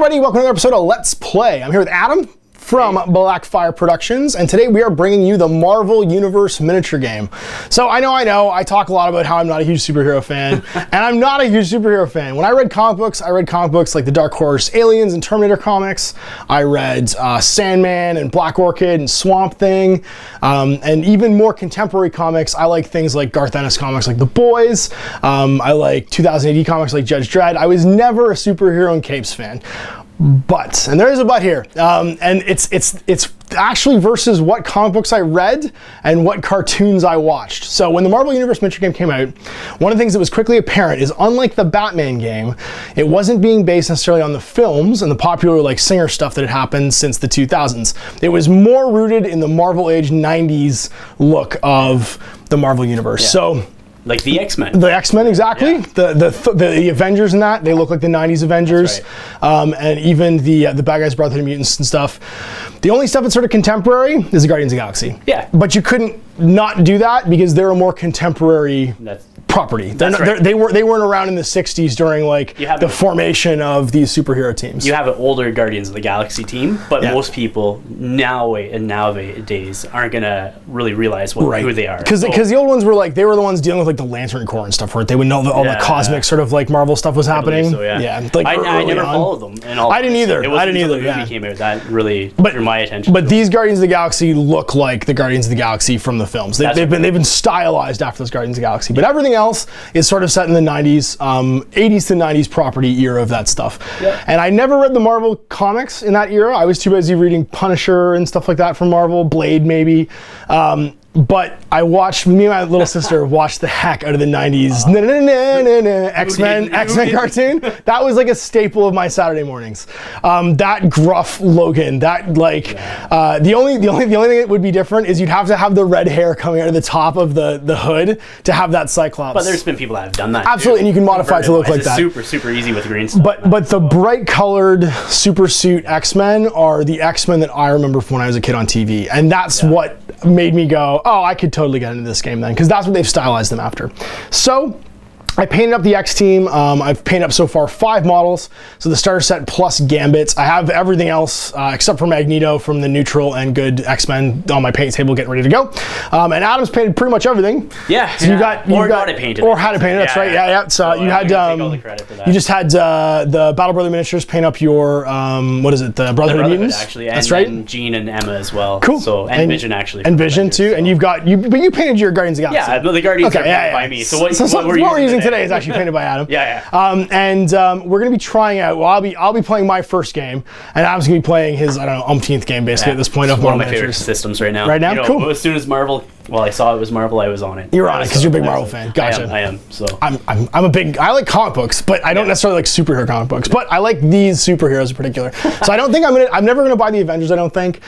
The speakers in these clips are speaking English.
everybody, welcome to another episode of Let's Play. I'm here with Adam from Blackfyre Productions, and today we are bringing you the Marvel Universe miniature game. So I know, I talk a lot about how I'm not a huge superhero fan, and I'm not a huge superhero fan. When I read comic books like the Dark Horse Aliens and Terminator comics. I read Sandman and Black Orchid and Swamp Thing, and even more contemporary comics. I like things like Garth Ennis comics like The Boys. I like 2000 AD comics like Judge Dredd. I was never a superhero and capes fan. But, and there is a but here, and it's actually versus what comic books I read and what cartoons I watched. So when the Marvel Universe miniature game came out, one of the things that was quickly apparent is, unlike the Batman game, it wasn't being based necessarily on the films and the popular like Singer stuff that had happened since the 2000s. It was more rooted in the Marvel Age 90s look of the Marvel Universe. Yeah. So. Like the X-Men. The X-Men, exactly. Yeah. The Avengers in that, they look like the 90s Avengers. Right. And even the bad guys Brotherhood of Mutants and stuff. The only stuff that's sort of contemporary is the Guardians of the Galaxy. Yeah. But you couldn't not do that because they're a more contemporary property. They weren't around in the 60s during like the formation of these superhero teams. You have an older Guardians of the Galaxy team, but most people nowadays aren't gonna really realize who they are. Because the old ones were like, they were the ones dealing with like the Lantern Corps and stuff, right? They would know all the cosmic sort of like Marvel stuff was happening. So, Like I never followed them. I didn't either. It wasn't until the movie came out that really drew my attention. But these Guardians of the Galaxy look like the Guardians of the Galaxy from the films. They've been stylized after those Guardians of the Galaxy. But everything else is sort of set in the 90s, 80s to 90s property era of that stuff. Yep. And I never read the Marvel comics in that era. I was too busy reading Punisher and stuff like that from Marvel, Blade maybe. But me and my little sister watched the heck out of the 90s X-Men cartoon. That was like a staple of my Saturday mornings. That gruff Logan, that like, the only thing that would be different is you'd have to have the red hair coming out of the top of the hood to have that Cyclops. But there's been people that have done that. Absolutely, and you can modify it to look like that. Super easy with green stuff. But the bright colored super suit X-Men are the X-Men that I remember from when I was a kid on TV. And that's what made me go, oh, I could totally get into this game then, because that's what they've stylized them after. So I painted up the X team. I've painted up so far 5 models. So the starter set plus Gambits. I have everything else except for Magneto from the neutral and good X-Men on my paint table getting ready to go. And Adam's painted pretty much everything. Yeah. So you got had it painted. Or had it painted. That's right. Yeah. So you had take all the credit for that. You just had the Battle Brother miniatures paint up your what is it? The Brotherhood of Mutants. Actually, that's right. And Jean and Emma as well. Cool. So and Vision actually. And Vision too. And you've got but you painted your Guardians of the Galaxy. Yeah, the Guardians are painted by me. So what we're using today is actually painted by Adam. And we're gonna be trying out. Well, I'll be playing my first game, and Adam's gonna be playing his umpteenth game basically at this point. It's one of my favorite systems right now. Right now, cool. As soon as Marvel, I saw it was Marvel, I was on it. You're on it because you're a big Marvel fan. Gotcha. I am. So I like comic books, but I don't necessarily like superhero comic books. But I like these superheroes in particular. So I don't think I'm never gonna buy the Avengers. I don't think.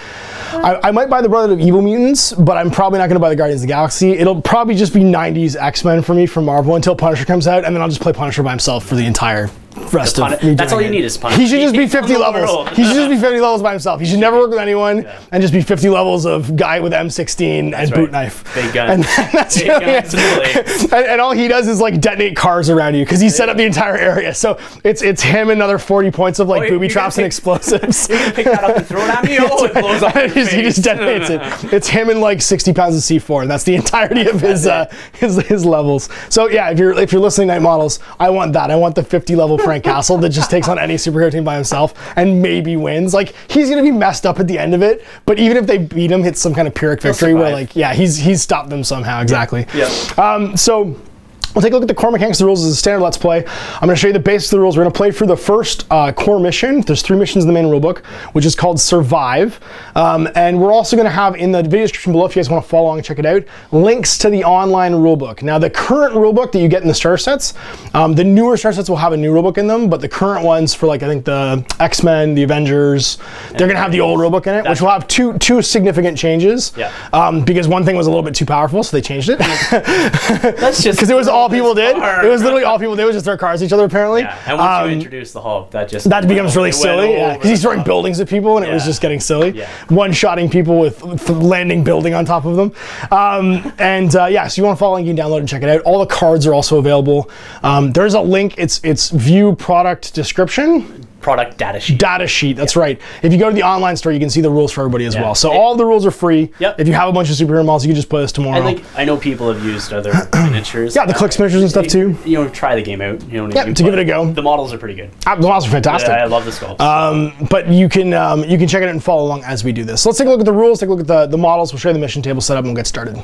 I might buy the Brotherhood of Evil Mutants, but I'm probably not gonna buy the Guardians of the Galaxy. It'll probably just be 90s X-Men for me from Marvel until Punisher comes out, and then I'll just play Punisher by himself for the entire rest of me. That's all you need is Punisher. He should just be 50 levels. He should just be 50 levels by himself. He should never work with anyone and just be 50 levels of guy with M16 and boot knife. Big gun. And that's and all he does is like detonate cars around you because he set up the entire area. So it's him and another 40 points of like booby traps and explosives. You can pick that up and throw it at me. Oh, it blows up. He just detonates it. It's him and like 60 pounds of C4, and that's the entirety of his levels. So yeah, if you're listening to Night Models, I want that. I want the 50 level Frank Castle that just takes on any superhero team by himself and maybe wins. Like, he's gonna be messed up at the end of it, but even if they beat him, it's some kind of Pyrrhic victory where like, he's stopped them somehow. Exactly. Yeah. So we'll take a look at the core mechanics of the rules as a standard Let's Play. I'm going to show you the basics of the rules. We're going to play through the first core mission. There's 3 missions in the main rulebook, which is called Survive. And we're also going to have in the video description below, if you guys want to follow along and check it out, links to the online rulebook. Now, the current rulebook that you get in the starter sets, the newer starter sets will have a new rulebook in them, but the current ones for like, I think the X-Men, the Avengers, they're going to have the old rulebook in it, which will have two significant changes. Yeah. Because one thing was a little bit too powerful, so they changed it. That's just because it was all people did. It was literally all people did was just throw cars at each other, apparently. Yeah, and once you introduce the Hulk, that becomes really silly. Yeah, because he's throwing buildings at people, and it was just getting silly. Yeah. One-shotting people with landing building on top of them. So you want to follow, you can download and check it out. All the cards are also available. There's a link. It's view product description. product data sheet. Data sheet, that's right. If you go to the online store, you can see the rules for everybody as well. So all the rules are free. Yep. If you have a bunch of superhero models, you can just play this tomorrow. I know people have used other miniatures. Yeah, the Clix miniatures and stuff too. Try the game out. To give it a go. The models are pretty good. The models are fantastic. I love the sculpts. But you can check it out and follow along as we do this. So let's take a look at the rules, take a look at the models. We'll show you the mission table setup and we'll get started.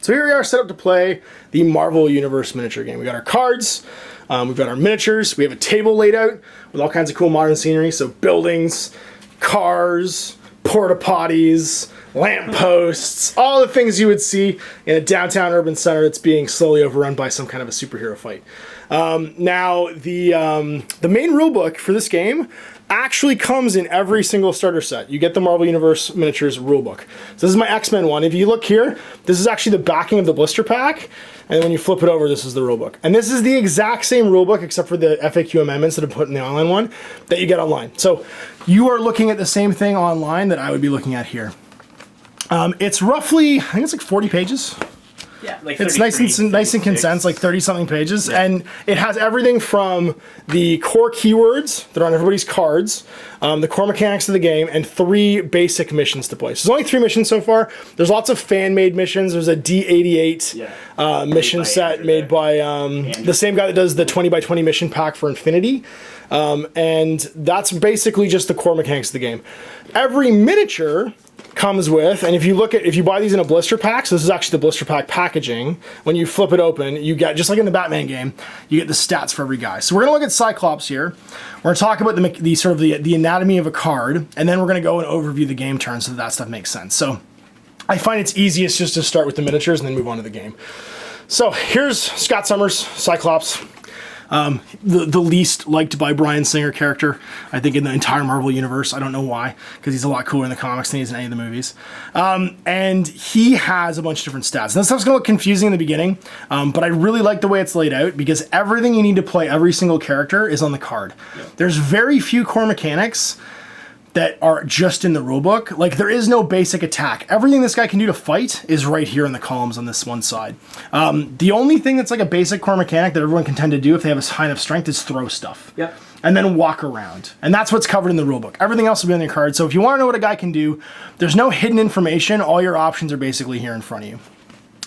So here we are set up to play the Marvel Universe miniature game. We got our cards, we've got our miniatures, we have a table laid out with all kinds of cool modern scenery. So buildings, cars, porta potties, lampposts, all the things you would see in a downtown urban center that's being slowly overrun by some kind of a superhero fight. Now, the main rule book for this game actually comes in every single starter set. You get the Marvel Universe Miniatures rulebook. So this is my X-Men one. If you look here, this is actually the backing of the blister pack, and when you flip it over, this is the rulebook. And this is the exact same rulebook, except for the FAQ amendments that are put in the online one, that you get online. So you are looking at the same thing online that I would be looking at here. It's roughly, I think it's like 40 pages. Yeah, like it's nice and condensed, like 30-something pages, and it has everything from the core keywords that are on everybody's cards, the core mechanics of the game, and 3 basic missions to play. So there's only 3 missions so far. There's lots of fan-made missions. There's a D88 mission set made by the same guy that does the 20x20 mission pack for Infinity, and that's basically just the core mechanics of the game. Every miniature comes with, and if you buy these in a blister pack, so this is actually the blister pack packaging, when you flip it open, you get, just like in the Batman game, you get the stats for every guy. So we're gonna look at Cyclops here. We're gonna talk about the sort of the anatomy of a card, and then we're gonna go and overview the game turns so that stuff makes sense. So I find it's easiest just to start with the miniatures and then move on to the game. So here's Scott Summers, Cyclops. The least liked by Bryan Singer character, I think, in the entire Marvel universe. I don't know why, because he's a lot cooler in the comics than he is in any of the movies. And he has a bunch of different stats. This stuff's gonna look confusing in the beginning, but I really like the way it's laid out because everything you need to play every single character is on the card. Yep. There's very few core mechanics that are just in the rulebook. Like, there is no basic attack. Everything this guy can do to fight is right here in the columns on this one side. The only thing that's like a basic core mechanic that everyone can tend to do if they have a high enough strength is throw stuff. Yep. And then walk around. And that's what's covered in the rulebook. Everything else will be on your card. So if you want to know what a guy can do, there's no hidden information. All your options are basically here in front of you.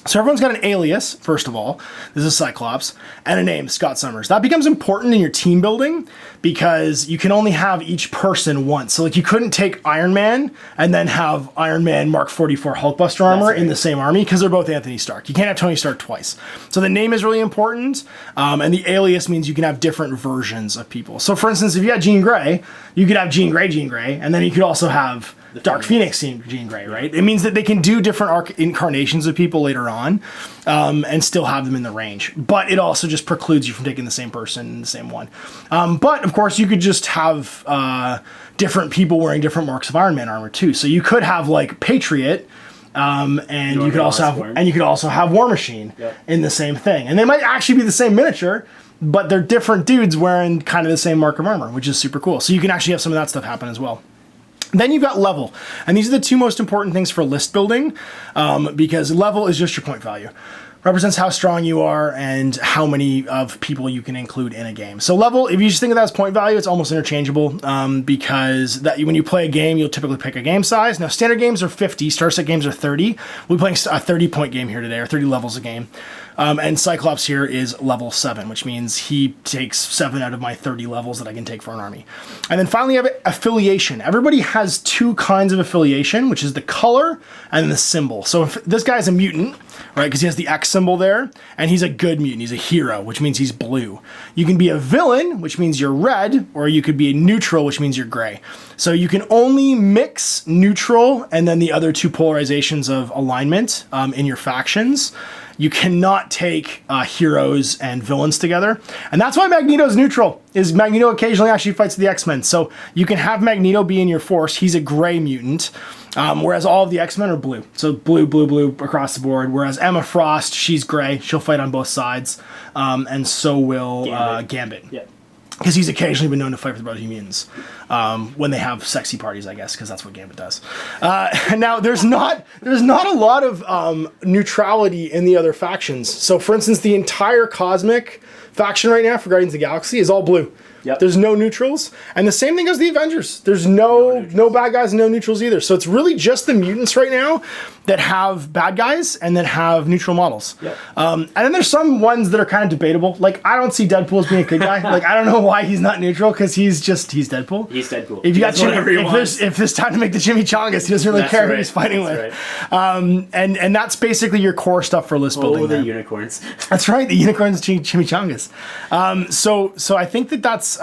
So everyone's got an alias, first of all. This is Cyclops, and a name, Scott Summers. That becomes important in your team building because you can only have each person once. So like you couldn't take Iron Man and then have Iron Man Mark 44 Hulkbuster armor in the same army because they're both Anthony Stark. You can't have Tony Stark twice. So the name is really important, and the alias means you can have different versions of people. So for instance, if you had Jean Grey, you could have Jean Grey, and then you could also have Dark Phoenix Jean Grey, right? It means that they can do different incarnations of people later on and still have them in the range. But it also just precludes you from taking the same person in the same one. But of course, you could just have different people wearing different marks of Iron Man armor too. So you could have like Patriot, and you could also have War Machine in the same thing. And they might actually be the same miniature, but they're different dudes wearing kind of the same mark of armor, which is super cool. So you can actually have some of that stuff happen as well. Then you've got level, and these are the 2 most important things for list building, because level is just your point value. Represents how strong you are and how many of people you can include in a game. So level, if you just think of that as point value, it's almost interchangeable, because when you play a game, you'll typically pick a game size. Now standard games are 50, star set games are 30. We're playing a 30-point game here today, or 30 levels a game. And Cyclops here is level 7, which means he takes 7 out of my 30 levels that I can take for an army. And then finally you have affiliation. Everybody has 2 kinds of affiliation, which is the color and the symbol. So if this guy's a mutant, right, because he has the X symbol there, and he's a good mutant, he's a hero, which means he's blue. You can be a villain, which means you're red, or you could be a neutral, which means you're gray. So you can only mix neutral and then the other 2 polarizations of alignment in your factions. You cannot take heroes and villains together. And that's why Magneto's neutral, is Magneto occasionally actually fights the X-Men. So you can have Magneto be in your force. He's a gray mutant, whereas all of the X-Men are blue. So blue, blue, blue across the board. Whereas Emma Frost, she's gray. She'll fight on both sides. And so will Gambit. Yeah. Because he's occasionally been known to fight with other mutants when they have sexy parties, I guess, because that's what Gambit does. Now, there's not a lot of neutrality in the other factions. So, for instance, the entire Cosmic faction right now for Guardians of the Galaxy is all blue, Yep. There's no neutrals. And the same thing goes to the Avengers. There's no bad guys, no neutrals either. So it's really just the mutants right now that have bad guys and then have neutral models. Yep. And then there's some ones that are kind of debatable. Like, I don't see Deadpool as being a good guy. Like, I don't know why he's not neutral, because he's Deadpool. He's Deadpool. If you got if there's time to make the chimichangas, he doesn't really care who he's fighting with. Right. And that's basically your core stuff for list building. Oh, the unicorns. That's right, the unicorns and chimichangas. So I think that's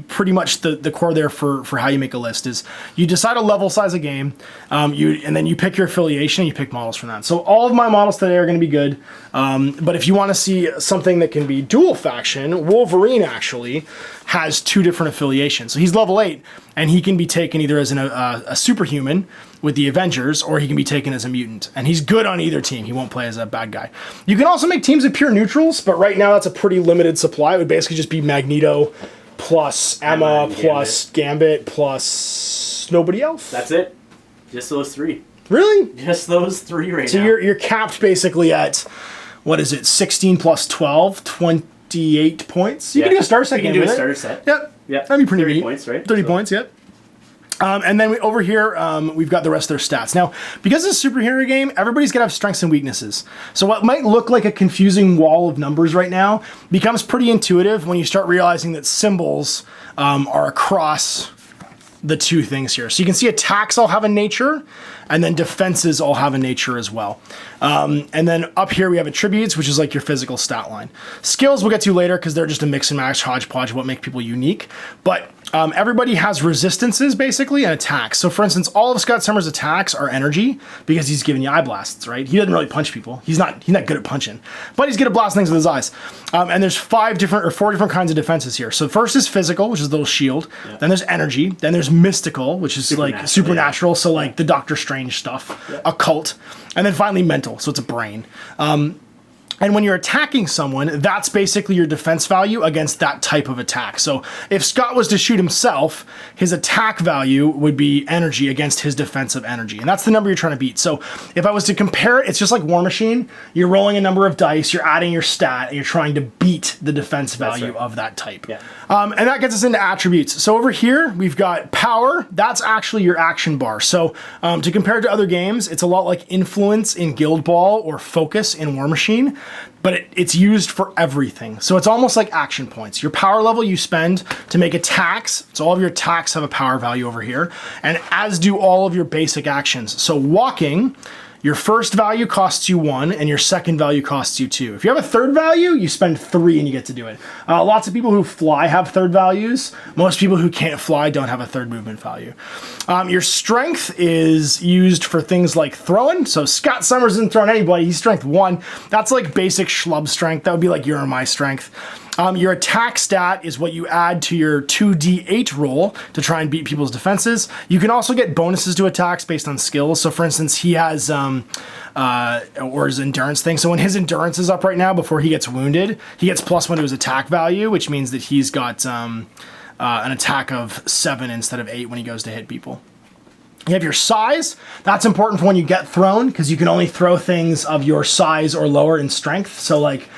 pretty much the core there for how you make a list. Is you decide a level size of game, and then you pick your affiliation and you pick models from that. So all of my models today are going to be good, but if you want to see something that can be dual faction, Wolverine actually has 2 different affiliations. So he's level 8, and he can be taken either as a superhuman with the Avengers, or he can be taken as a mutant. And he's good on either team. He won't play as a bad guy. You can also make teams of pure neutrals, but right now that's a pretty limited supply. It would basically just be Magneto plus Emma plus Gambit plus nobody else. That's it. Just those 3. Really? Just those 3 right now. So you're capped basically at, what is it, 16 plus 12, 28 points? You can do a starter set game. You can do a starter set. Yep. Yeah. That'd be pretty 30 neat. points, right? 30 points, yep. And then over here, we've got the rest of their stats. Now, because it's a superhero game, everybody's going to have strengths and weaknesses. So what might look like a confusing wall of numbers right now becomes pretty intuitive when you start realizing that symbols are across the 2 things here. So you can see attacks all have a nature, and then defenses all have a nature as well. And then up here we have attributes, which is like your physical stat line. Skills we'll get to later, because they're just a mix and match hodgepodge of what make people unique. But everybody has resistances basically and attacks. So for instance, all of Scott Summers' attacks are energy, because he's giving you eye blasts, right? He doesn't really punch people. He's not good at punching, but he's good at blasting things with his eyes. And there's 4 different kinds of defenses here. So first is physical, which is a little shield. Yeah. Then there's energy. Then there's mystical, which is like supernatural. Yeah. So like the Doctor Strange stuff, occult. And then finally mental, so it's a brain. And when you're attacking someone, that's basically your defense value against that type of attack. So if Scott was to shoot himself, his attack value would be energy against his defensive energy. And that's the number you're trying to beat. So if I was to compare it, it's just like War Machine. You're rolling a number of dice, you're adding your stat, and you're trying to beat the defense value of that type. Yeah. And that gets us into attributes. So over here, we've got power. That's actually your action bar. So to compare it to other games, it's a lot like influence in Guild Ball or focus in War Machine, but it's used for everything. So it's almost like action points. Your power level you spend to make attacks. So all of your attacks have a power value over here, and as do all of your basic actions. So walking, your first value costs you 1, and your second value costs you 2. If you have a third value, you spend 3 and you get to do it. Lots of people who fly have third values. Most people who can't fly don't have a third movement value. Your strength is used for things like throwing. So Scott Summers isn't throwing anybody. He's strength 1. That's like basic schlub strength. That would be like your or my strength. Your attack stat is what you add to your 2d8 roll to try and beat people's defenses. You can also get bonuses to attacks based on skills. So for instance, he has, or his endurance thing. So when his endurance is up right now, before he gets wounded, he gets +1 to his attack value, which means that he's got an attack of 7 instead of 8 when he goes to hit people. You have your size. That's important for when you get thrown, because you can only throw things of your size or lower in strength. So like,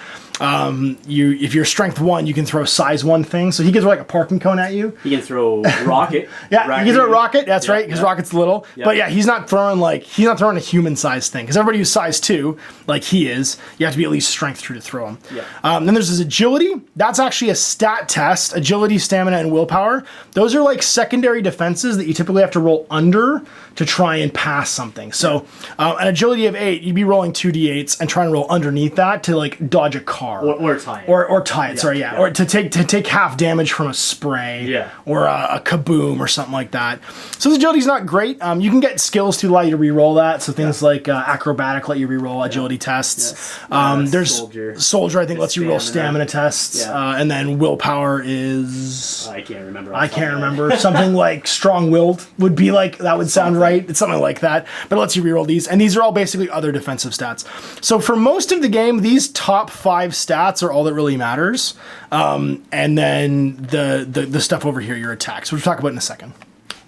if you're strength 1, you can throw size 1 things. So he can throw like a parking cone at you. He can throw rocket. Yeah, he can throw rocket. That's right, because rocket's little. But yeah, he's not throwing a human size thing. Because everybody who's size 2, like he is, you have to be at least strength 2 to throw him. Yeah. Then there's his agility. That's actually a stat test. Agility, stamina, and willpower. Those are like secondary defenses that you typically have to roll under to try and pass something. So an agility of 8, you'd be rolling 2d8s and trying to roll underneath that to like dodge a car. Or tie it. Or tie it, sorry, yeah. Or to take half damage from a spray, or a kaboom or something like that. So the agility's not great. You can get skills to allow you to re-roll that. So things like acrobatic let you re-roll agility tests. There's soldier I think lets you roll stamina tests. And then willpower is... I can't remember. Something like strong-willed would be like, that would sound right. It's something like that. But it lets you re-roll these. And these are all basically other defensive stats. So for most of the game, these top 5 stats are all that really matters. And then the stuff over here, your attacks, which we'll talk about in a second.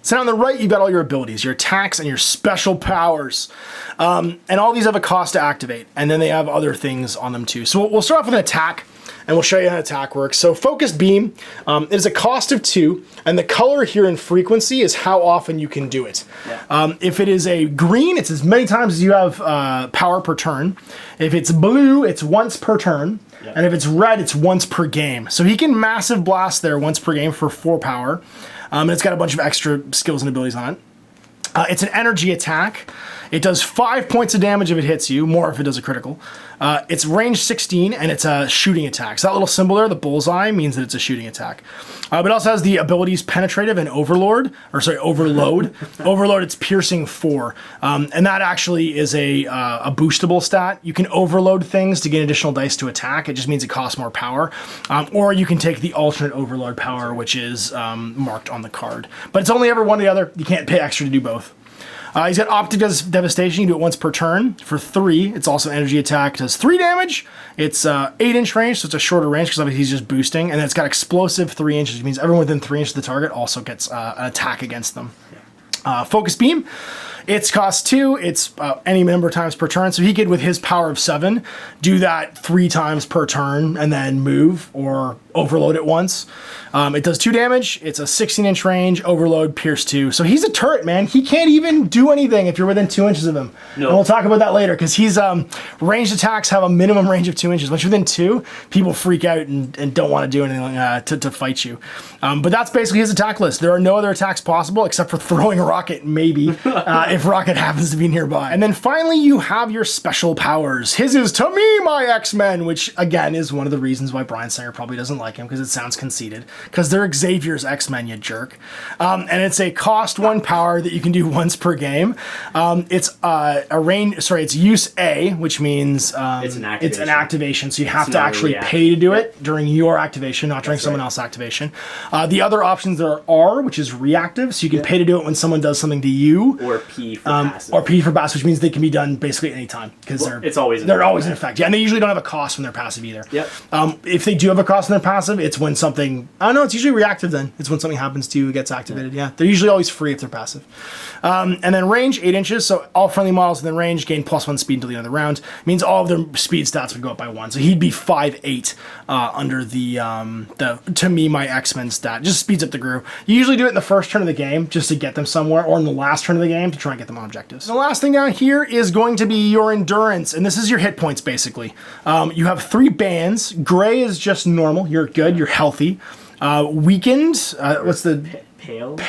So now on the right, you've got all your abilities, your attacks, and your special powers. And all these have a cost to activate. And then they have other things on them too. So we'll start off with an attack. and we'll show you how attack works. So focused beam is a cost of 2, and the color here in frequency is how often you can do it. Yeah. If it is a green, it's as many times as you have power per turn. If it's blue, it's once per turn. Yeah. And if it's red, it's once per game. So he can massive blast there once per game for 4 power. And it's got a bunch of extra skills and abilities on it. It's an energy attack. It does 5 points of damage if it hits you, more if it does a critical. It's range 16, and it's a shooting attack. So that little symbol there, the bullseye, means that it's a shooting attack. But it also has the abilities Penetrative and Overload. Overload, it's piercing 4. And that actually is a boostable stat. You can overload things to gain additional dice to attack. It just means it costs more power. Or you can take the alternate overload power, which is marked on the card. But it's only ever one or the other. You can't pay extra to do both. He's got Optic Devastation. You can do it once per turn for 3. It's also energy attack. It does 3 damage. It's 8-inch range, so it's a shorter range because obviously he's just boosting. And then it's got Explosive 3 inches, which means everyone within 3 inches of the target also gets an attack against them. Focus Beam. It's cost 2. It's any number of times per turn. So he could, with his power of 7, do that 3 times per turn and then move or overload it once. It does 2 damage. It's a 16-inch range. Overload, pierce 2. So he's a turret, man. He can't even do anything if you're within 2 inches of him. No. And we'll talk about that later because he's ranged attacks have a minimum range of 2 inches. Once you're within 2, people freak out and don't want to do anything to fight you. But that's basically his attack list. There are no other attacks possible except for throwing a rocket, maybe, if rocket happens to be nearby. And then finally, you have your special powers. His is To Me, My X-Men, which again is one of the reasons why Brian Singer probably doesn't like him because it sounds conceited. Because they're Xavier's X-Men, you jerk. And it's a cost 1 power that you can do once per game. It's it's use A, which means it's an activation. So you have to actually pay to do it during your activation, not during someone else's activation. The other options are R, which is reactive. So you can pay to do it when someone does something to you. Or P for passive. Or P for passive, which means they can be done basically any time because they're always in effect. Yeah, and they usually don't have a cost when they're passive either. Yep. If they do have a cost when they're passive, it's when something. I don't know. It's usually reactive. Then it's when something happens to you, it gets activated. Yeah, they're usually always free if they're passive. And then range 8 inches. So all friendly models within range gain +1 speed until the end of the round. It means all of their speed stats would go up by 1. So he'd be 5'8" under the To Me My X-Men stat. Just speeds up the group. You usually do it in the first turn of the game just to get them somewhere, or in the last turn of the game to try and get them on objectives. The last thing down here is going to be your endurance, and this is your hit points basically. You have 3 bands. Gray is just normal. You're good. You're healthy. Weakened. What's the Pale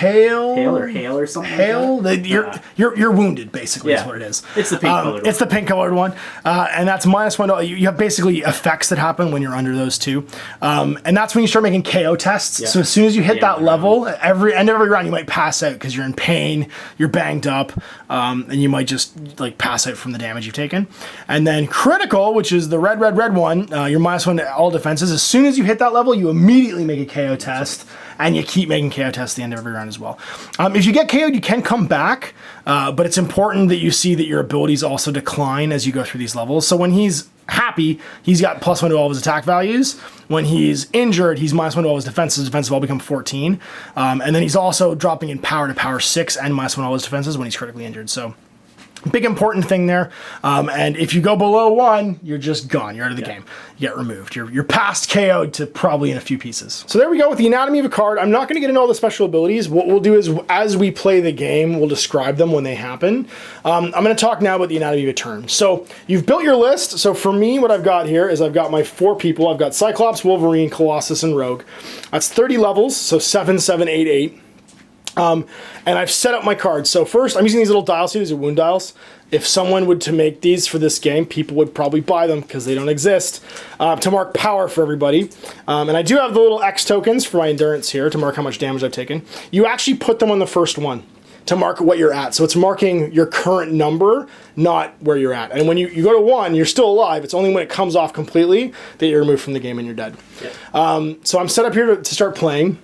or hail or something. Pale. Like you're wounded basically. Is what it is. It's the pink colored one. It's the pink colored one, and that's -1. You have basically effects that happen when you're under those 2, and that's when you start making KO tests. Yeah. So as soon as you hit that level, every round you might pass out because you're in pain, you're banged up, and you might just like pass out from the damage you've taken. And then critical, which is the red one, you're -1 to all defenses. As soon as you hit that level, you immediately make a KO test. And you keep making KO tests at the end of every round as well. If you get KO'd, you can come back, but it's important that you see that your abilities also decline as you go through these levels. So when he's happy, he's got +1 to all of his attack values. When he's injured, he's -1 to all his defenses. Defenses all become 14. And then he's also dropping in power to power 6 and -1 to all his defenses when he's critically injured. So big important thing there. And if you go below 1, you're just gone. You're out of the game. You get removed. You're past KO'd to probably in a few pieces. So there we go with the anatomy of a card. I'm not going to get into all the special abilities. What we'll do is as we play the game, we'll describe them when they happen. I'm going to talk now about the anatomy of a turn. So you've built your list. So for me, what I've got here is I've got my 4 people. I've got Cyclops, Wolverine, Colossus, and Rogue. That's 30 levels. So 7, 7, 8, 8. And I've set up my cards. So first, I'm using these little dials here. These are wound dials. If someone would to make these for this game, people would probably buy them because they don't exist, to mark power for everybody. And I do have the little X tokens for my endurance here to mark how much damage I've taken. You actually put them on the first one to mark what you're at. So it's marking your current number, not where you're at. And when you go to 1, you're still alive. It's only when it comes off completely that you're removed from the game and you're dead. Yeah. So I'm set up here to start playing.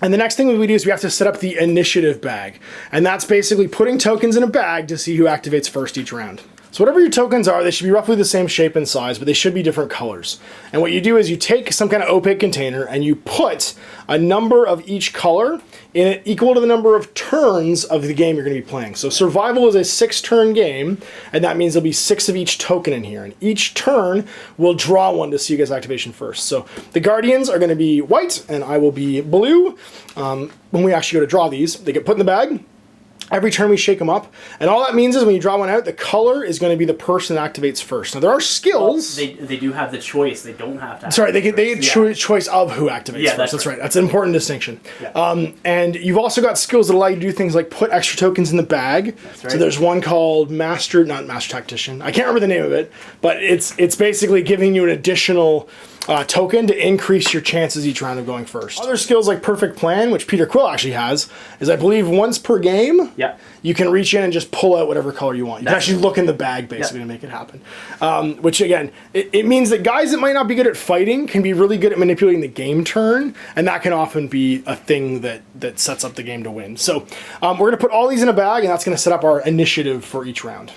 And the next thing we do is we have to set up the initiative bag. And that's basically putting tokens in a bag to see who activates first each round. So whatever your tokens are, they should be roughly the same shape and size, but they should be different colors. And what you do is you take some kind of opaque container and you put a number of each color in it equal to the number of turns of the game you're going to be playing. So survival is a 6-turn game, and that means there'll be 6 of each token in here. And each turn will draw one to see you guys' activation first. So the Guardians are going to be white, and I will be blue. When we actually go to draw these, they get put in the bag. Every turn we shake them up, and all that means is when you draw one out, the color is going to be the person that activates first. Now there are skills. Well, they do have the choice. They don't have to. Sorry, they get choice of who activates first. That's right. That's an important distinction. Yeah. And you've also got skills that allow you to do things like put extra tokens in the bag. That's right. So there's one called not Master Tactician. I can't remember the name of it, but it's basically giving you an additional token to increase your chances each round of going first. Other skills like Perfect Plan, which Peter Quill actually has, is I believe once per game, you can reach in and just pull out whatever color you want. You can actually look in the bag basically to make it happen. Which again, it means that guys that might not be good at fighting can be really good at manipulating the game turn, and that can often be a thing that sets up the game to win. So we're going to put all these in a bag, and that's going to set up our initiative for each round.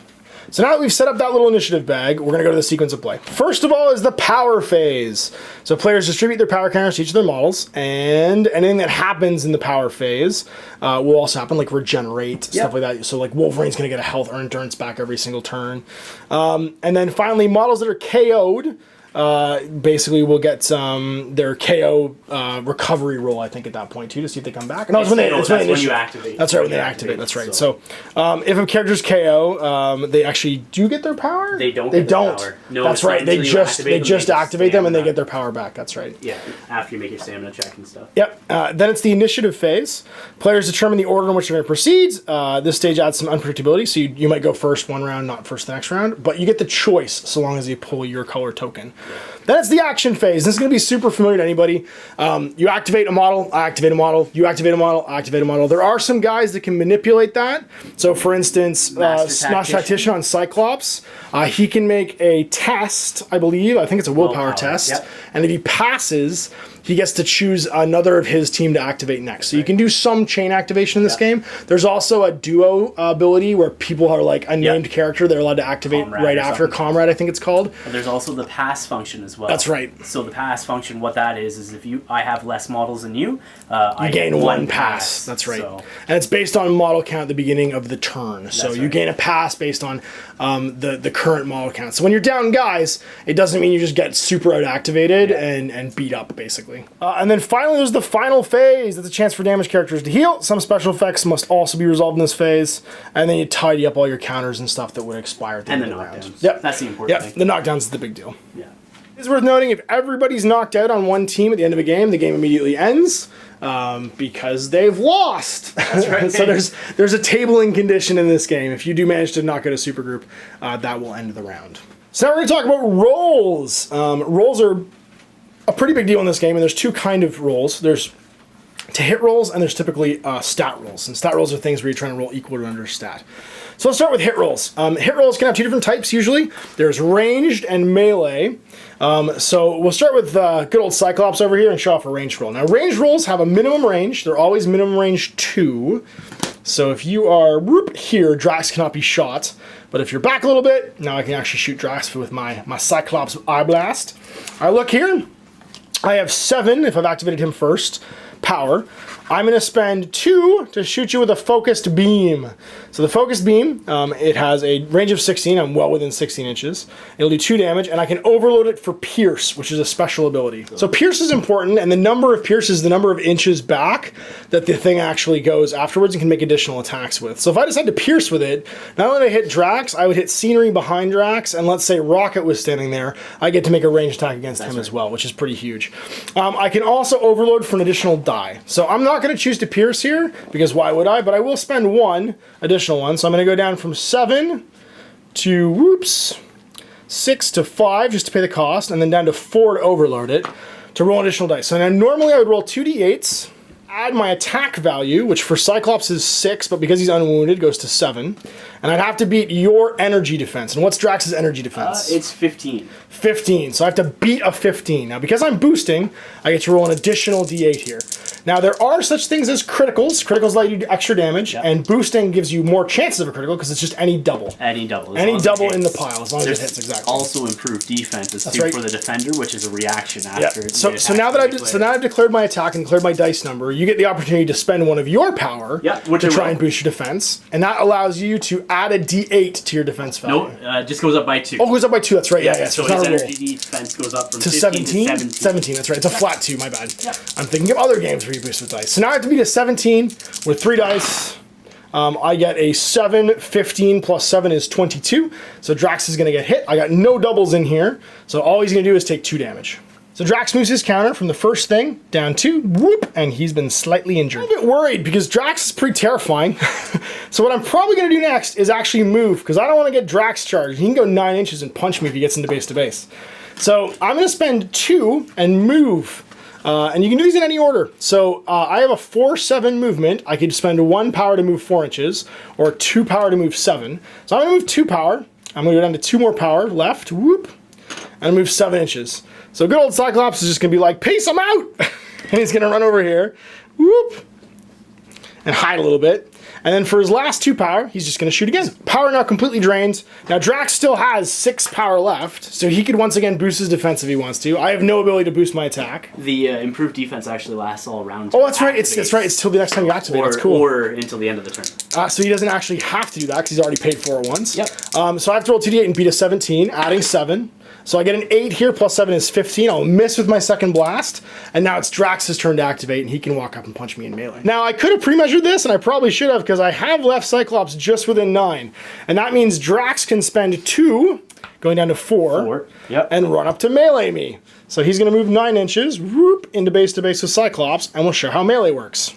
So now that we've set up that little initiative bag, we're going to go to the sequence of play. First of all is the power phase. So players distribute their power counters to each of their models, and anything that happens in the power phase will also happen, like regenerate, stuff like that. So like Wolverine's going to get a health or endurance back every single turn. And then finally, models that are KO'd basically will get their KO recovery roll, I think, at that point too, to see if they come back. No, it's when you activate. That's right, when they activate. That's right. So if a character's KO, they actually do get their power. They don't. They don't. Power. No, that's right. They just activate them and they get their power back. That's right. Yeah, after you make your stamina check and stuff. Yep. Then it's the initiative phase. Players determine the order in which they're going to proceed. This stage adds some unpredictability, so you might go first one round, not first the next round, but you get the choice so long as you pull your color token. Then it's the action phase. This is going to be super familiar to anybody. You activate a model, I activate a model, you activate a model, I activate a model. There are some guys that can manipulate that. So for instance, Master Tactician on Cyclops, he can make a test, I believe. I think it's a willpower test. Yep. And if he passes, he gets to choose another of his team to activate next. So you can do some chain activation in this game. There's also a duo ability where people are like a named character they're allowed to activate right after. Comrade, I think it's called. And there's also the pass function as well. That's right. So the pass function, what that is if I have less models than you, I gain one pass. That's right. So. And it's based on model count at the beginning of the turn. So you gain a pass based on the current model count. So when you're down guys, it doesn't mean you just get super out activated and beat up basically. And then finally, there's the final phase. That's a chance for damaged characters to heal. Some special effects must also be resolved in this phase. And then you tidy up all your counters and stuff that would expire at the end of the round. Yep. That's the important thing. The knockdowns is the big deal. Yeah. It's worth noting, if everybody's knocked out on one team at the end of a game, the game immediately ends because they've lost. That's right. So there's a tabling condition in this game. If you do manage to knock out a supergroup, that will end the round. So now we're going to talk about rolls. Rolls are a pretty big deal in this game, and there's two kind of rolls. There's to hit rolls, and there's typically stat rolls. And stat rolls are things where you're trying to roll equal to under stat. So let's start with hit rolls. Hit rolls can have two different types usually. There's ranged and melee. So we'll start with good old Cyclops over here and show off a ranged roll. Now ranged rolls have a minimum range. They're always minimum range 2. So if you are here, Drax cannot be shot. But if you're back a little bit, now I can actually shoot Drax with my Cyclops Eye Blast. I look here. I have 7 if I've activated him first. Power. I'm going to spend 2 to shoot you with a focused beam. So the focused beam, it has a range of 16. I'm well within 16 inches. It'll do 2 damage, and I can overload it for Pierce, which is a special ability. So Pierce is important, and the number of Pierce is the number of inches back that the thing actually goes afterwards and can make additional attacks with. So if I decide to Pierce with it, not only would I hit Drax, I would hit scenery behind Drax, and let's say Rocket was standing there, I get to make a ranged attack against him as well, which is pretty huge. I can also overload for an additional die. So I'm not going to choose to Pierce here, because why would I? But I will spend 1 additional one. So I'm going to go down from 7 to, 6 to 5 just to pay the cost, and then down to 4 to overload it, to roll additional dice. So now normally I would roll 2d8s, add my attack value, which for Cyclops is 6, but because he's unwounded, goes to 7. And I'd have to beat your energy defense. And what's Drax's energy defense? It's 15. 15. So I have to beat a 15. Now, because I'm boosting, I get to roll an additional d8 here. Now, there are such things as criticals. Criticals let you do extra damage, and boosting gives you more chances of a critical because it's just any double. Any double. Any double in the pile, as long as it hits, exactly. Also improved defense is for the defender, which is a reaction after. Yeah. So now that I've declared my attack and declared my dice number, you get the opportunity to spend one of your power to try and boost your defense, and that allows you to add a d8 to your defense value. No, it just goes up by 2. Oh, it goes up by 2. That's right. Yeah. So his energy defense goes up from to 15 to 17. 17. That's right. It's a flat 2. My bad. I'm thinking of other games where you boost with dice. So now I have to beat a 17 with 3 dice. I get a 7, 15 plus 7 is 22. So Drax is going to get hit. I got no doubles in here. So all he's going to do is take 2 damage. So Drax moves his counter from the first thing down 2, whoop, and he's been slightly injured. I'm a bit worried because Drax is pretty terrifying. So what I'm probably going to do next is actually move, because I don't want to get Drax charged. He can go 9 inches and punch me if he gets into base to base. So I'm going to spend 2 and move. And you can do these in any order. So I have a 4-7 movement. I could spend 1 power to move 4 inches, or 2 power to move 7. So I'm going to move 2 power. I'm going to go down to 2 more power left, whoop, and move 7 inches. So good old Cyclops is just going to be like, peace, I'm out! And he's going to run over here, whoop, and hide a little bit. And then for his last 2 power, he's just going to shoot again. Power now completely drained. Now Drax still has 6 power left, so he could once again boost his defense if he wants to. I have no ability to boost my attack. The improved defense actually lasts all round. Oh, that's right. It's right. It's till the next time you activate. That's cool. Or until the end of the turn. So he doesn't actually have to do that because he's already paid for it once. Yep. So I have to roll 2d8 and beat a 17, adding 7. So I get an 8 here, plus 7 is 15. I'll miss with my second blast. And now it's Drax's turn to activate, and he can walk up and punch me in melee. Now, I could have pre-measured this, and I probably should have, because I have left Cyclops just within 9. And that means Drax can spend 2, going down to 4, and run up to melee me. So he's going to move 9 inches, whoop, into base to base with Cyclops, and we'll show how melee works.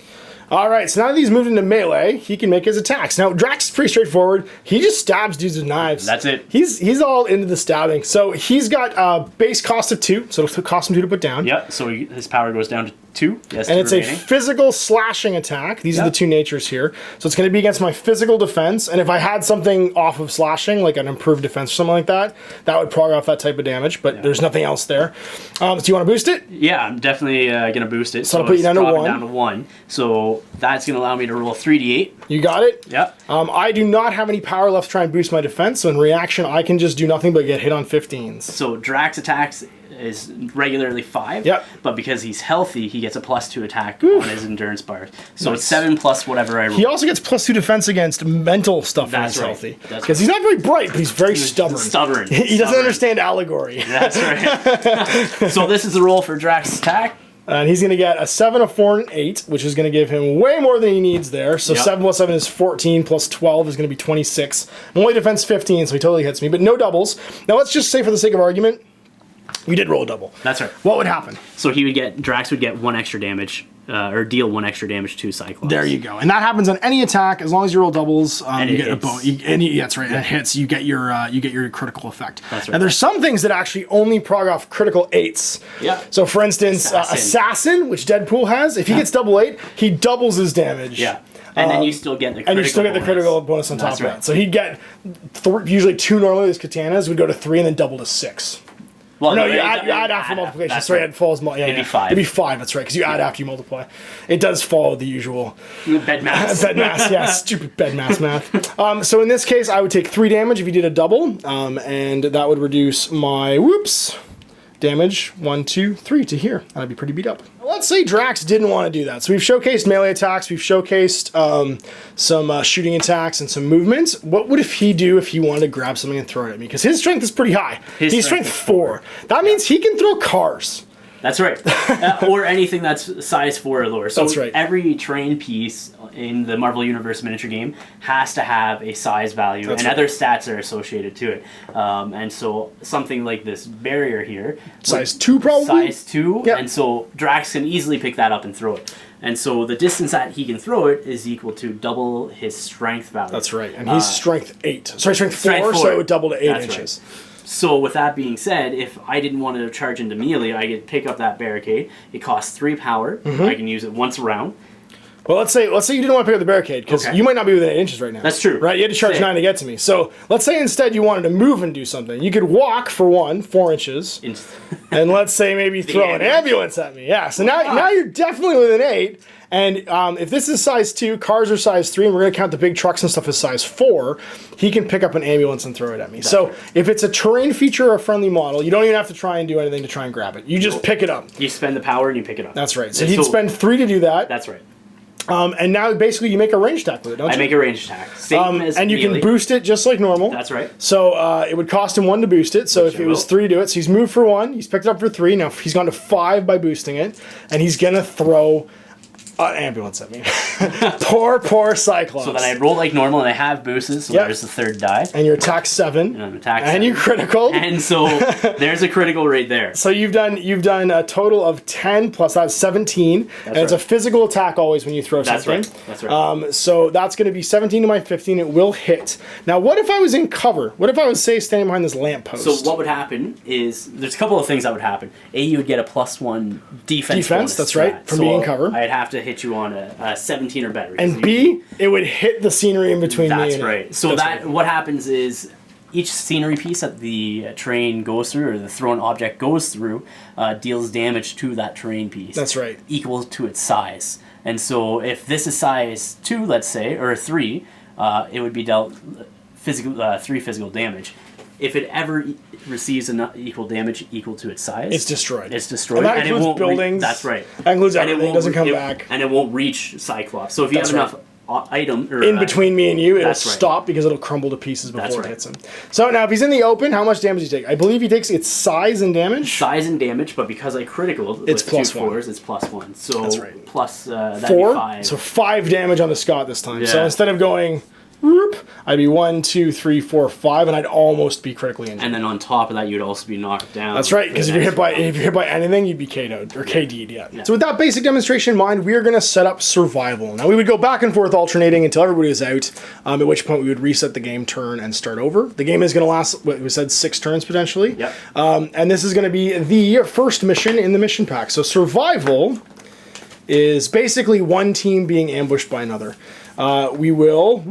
Alright, so now that he's moved into melee, he can make his attacks. Now, Drax is pretty straightforward. He just stabs dudes with knives. That's it. He's all into the stabbing. So he's got a base cost of 2, so it'll cost him 2 to put down. Yep, so his power goes down to 2. Yes, and it's a physical slashing attack. These are the 2 natures here. So it's going to be against my physical defense, and if I had something off of slashing, like an improved defense or something like that, that would prog off that type of damage, but there's nothing else there. So do you want to boost it? Yeah, I'm definitely going to boost it. So I'll put you down to 1. Down to 1. So that's going to allow me to roll 3d8. You got it? Yep. I do not have any power left to try and boost my defense, so in reaction, I can just do nothing but get hit on 15s. So Drax attacks is regularly 5, but because he's healthy, he gets a +2 attack on his endurance bar. So it's 7 plus whatever I roll. He also gets +2 defense against mental stuff when he's healthy. Because he's not very bright, but he's very stubborn. He doesn't understand allegory. That's right. So this is the roll for Drax's attack. And he's going to get a 7, a 4, and an 8, which is going to give him way more than he needs there. So 7 plus 7 is 14, plus 12 is going to be 26. Only defense 15, so he totally hits me, but no doubles. Now let's just say for the sake of argument, we did roll a double. That's right. What would happen? So Drax would get 1 extra damage, or deal 1 extra damage to Cyclops. There you go. And that happens on any attack as long as you roll doubles. You get a bonus. That's right. And it hits. You get your critical effect. That's right. And there's some things that actually only prog off critical 8s. Yeah. So for instance, Assassin, which Deadpool has, if he gets double 8, he doubles his damage. Yeah. And then you still get the critical bonus on top of that. So he'd get usually 2 normally. His katanas would go to 3 and then double to 6. Well, no, you add after multiplication. Sorry, it falls. It'd be 5. It'd be 5. That's right, because you add after you multiply. It does follow the usual bed math. Bed math, yeah, stupid bed math. So in this case, I would take 3 damage if you did a double, and that would reduce my damage 1, 2, 3 to here. I'd be pretty beat up. Let's say Drax didn't want to do that. So we've showcased melee attacks, we've showcased some shooting attacks and some movements. What would he do if he wanted to grab something and throw it at me? Because his strength is pretty high. He's strength 4. That means he can throw cars. That's right. Or anything that's size 4 or lower. So that's right. Every terrain piece in the Marvel Universe miniature game has to have a size value, and other stats are associated to it. And so something like this barrier here. Size 2 probably? Size 2, and so Drax can easily pick that up and throw it. And so the distance that he can throw it is equal to double his strength value. That's right. And he's strength 8. Sorry, strength 4, so it would double to 8 inches. Right. So with that being said, if I didn't want to charge into melee, I could pick up that barricade. It costs 3 power. I can use it once a round. Well, let's say you didn't want to pick up the barricade, because you might not be within 8 inches right now. That's true. Right? You had to charge 9 to get to me. So let's say instead you wanted to move and do something. You could walk for 4 inches, and let's say maybe throw an ambulance at me. Yeah. So now you're definitely within 8. And if this is size 2, cars are size 3, and we're going to count the big trucks and stuff as size 4, he can pick up an ambulance and throw it at me. That's so if it's a terrain feature or a friendly model, you don't even have to try and do anything to try and grab it. You just pick it up. You spend the power and you pick it up. That's right. So he'd spend 3 to do that. That's right. And now basically you make a range attack with it, don't you? I make a range attack. Same as and you melee. can boost it just like normal. That's right. So it would cost him 1 to boost it. So if it was 3 to do it, so he's moved for 1, he's picked it up for 3. Now he's gone to 5 by boosting it, and he's gonna throw an ambulance at me. poor Cyclops. So then I roll like normal, and I have boosts, so there's the 3rd die. And your attack 7. And I'm attack 7. And you critical. And so there's a critical right there. So you've done a total of 10 plus that's 17. And it's a physical attack always when you throw something. That's right. So that's going to be 17 to my 15. It will hit. Now, what if I was in cover? What if I was, say, standing behind this lamppost? So what would happen is, there's a couple of things that would happen. A, you would get a +1 defense bonus that's right, from being in cover. I'd have to hit you on a 17 or better. And B, it would hit the scenery in between me and That's right. So what happens is, each scenery piece that the terrain goes through, or the thrown object goes through, deals damage to that terrain piece. That's right. Equal to its size. And so if this is size 2, let's say, or 3, it would be dealt 3 physical damage. If it ever receives enough equal damage equal to its size, it's destroyed. It's destroyed. And that includes buildings. That's right. That includes everything. It doesn't come back. And it won't reach Cyclops. So if you have enough item or in between me and you, it'll stop because it'll crumble to pieces before it hits him. So now if he's in the open, how much damage does he take? I believe he takes its size and damage. Size and damage, but because I critical, it's plus 2 4s, it's +1. So that's right. Plus that'd 4. Be 5. So 5 damage on the Scott this time. Yeah. So instead of going whoop, I'd be 1, 2, 3, 4, 5, and I'd almost be critically injured. And then on top of that, you'd also be knocked down. That's right, because if you're hit by anything, you'd be KO'd or KD'd. Yeah. So with that basic demonstration in mind, we are going to set up survival. Now we would go back and forth alternating until everybody was out. At which point we would reset the game turn and start over. The game is going to last, what we said, 6 turns potentially. Yep. And this is going to be the first mission in the mission pack. So survival is basically one team being ambushed by another. We will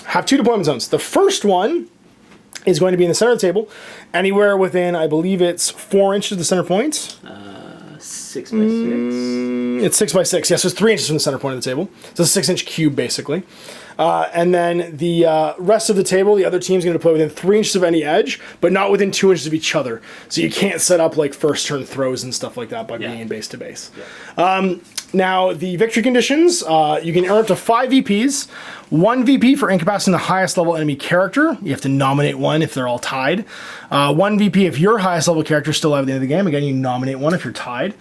have 2 deployment zones. The first one is going to be in the center of the table, anywhere within, I believe it's 4 inches of the center point. 6 by 6. It's 6 by 6. Yes, so it's 3 inches from the center point of the table. So it's a 6-inch cube, basically. And then the rest of the table, the other team's going to deploy within 3 inches of any edge, but not within 2 inches of each other. So you can't set up like first turn throws and stuff like that by being in base to base. Yeah. Now, the victory conditions, you can earn up to 5 VPs. 1 VP for incapacitating the highest level enemy character. You have to nominate 1 if they're all tied. 1 VP if your highest level character is still alive at the end of the game. Again, you nominate 1 if you're tied.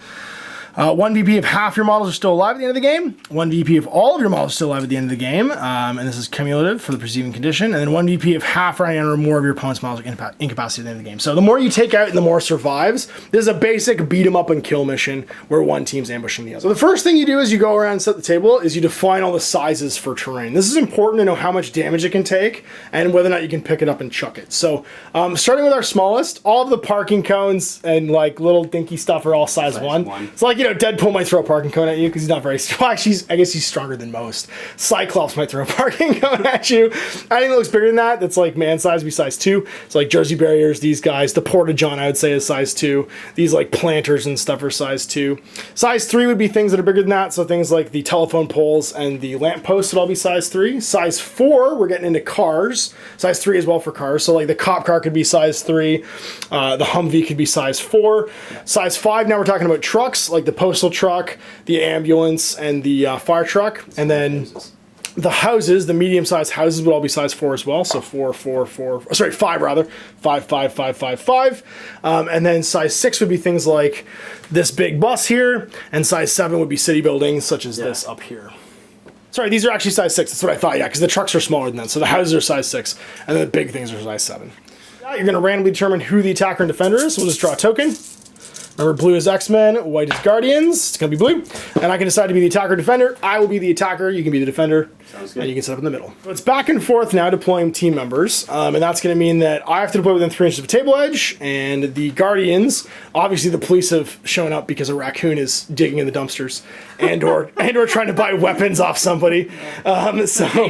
1 VP if half your models are still alive at the end of the game. 1 VP if all of your models are still alive at the end of the game. And this is cumulative for the preceding condition. And then 1 VP if half or more of your opponent's models are incapacitated at the end of the game. So the more you take out and the more survives. This is a basic beat 'em up and kill mission where one team's ambushing the other. So the first thing you do as you go around and set the table is you define all the sizes for terrain. This is important to know how much damage it can take and whether or not you can pick it up and chuck it. So starting with our smallest, all of the parking cones and like little dinky stuff are all size 1. It's like, Deadpool might throw a parking cone at you because he's not very strong. Actually, I guess he's stronger than most. Cyclops might throw a parking cone at you. Anything that looks bigger than that, that's like man size, would be size 2. So like Jersey barriers, these guys. The Porta-John, I would say, is size 2. These like planters and stuff are size 2. Size 3 would be things that are bigger than that. So things like the telephone poles and the lamp posts would all be size 3. Size 4, we're getting into cars. Size 3 as well for cars. So like the cop car could be size 3. The Humvee could be size 4. Size 5, now we're talking about trucks, like the postal truck, the ambulance, and the fire truck. And then the houses, the medium-sized houses would all be size 4 as well. So 5 rather. 5, 5, 5, 5, 5. And then size 6 would be things like this big bus here. And size 7 would be city buildings such as this up here. Sorry, these are actually size 6. That's what I thought, yeah, because the trucks are smaller than that. So the houses are size 6, and then the big things are size 7. You're going to randomly determine who the attacker and defender is. So we'll just draw a token. Remember, blue is X-Men, white is Guardians. It's going to be blue. And I can decide to be the attacker or defender. I will be the attacker. You can be the defender. Sounds good. And you can set up in the middle. So it's back and forth now deploying team members. And that's going to mean that I have to deploy within 3 inches of a table edge. And the Guardians, obviously the police have shown up because a raccoon is digging in the dumpsters. and or trying to buy weapons off somebody. A big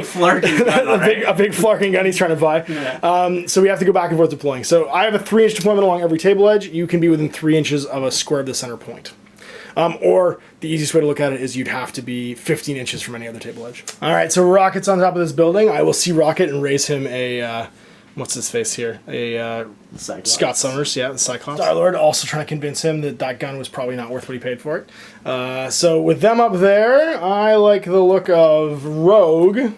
flarking gun, a big flarking gun he's trying to buy. Yeah. So we have to go back and forth deploying. So I have a 3-inch deployment along every table edge. You can be within 3 inches of a square of the center point. Or the easiest way to look at it is you'd have to be 15 inches from any other table edge. All right, so Rocket's on top of this building. I will see Rocket and raise him a, what's his face here? A Scott Summers, yeah, the Cyclops. Star-Lord also trying to convince him that that gun was probably not worth what he paid for it. So with them up there, I like the look of Rogue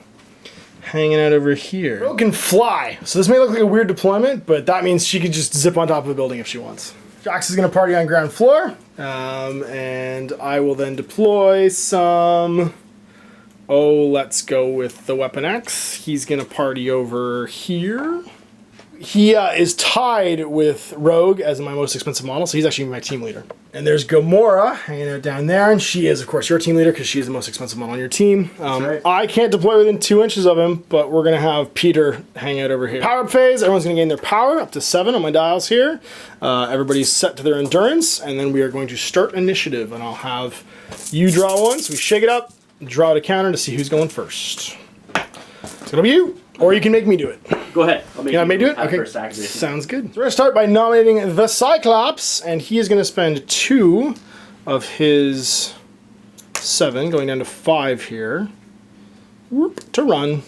hanging out over here. Rogue can fly, so this may look like a weird deployment, but that means she could just zip on top of a building if she wants. Jax is going to party on ground floor, and I will then deploy some... let's go with the Weapon X. He's going to party over here. He is tied with Rogue as my most expensive model, so he's actually my team leader. And there's Gamora hanging out down there, and she is, of course, your team leader because she's the most expensive model on your team. Right. I can't deploy within 2 inches of him, but we're going to have Peter hang out over here. Power up phase, everyone's going to gain their power up to 7 on my dials here. Everybody's set to their endurance, and then we are going to start initiative, and I'll have you draw one, so we shake it up, draw a counter to see who's going first. It's going to be you. Or you can make me do it. Go ahead. Can I make do it? Okay. Sounds good. So we're going to start by nominating the Cyclops, and he is going to spend 2 of his 7, going down to 5 here, to run.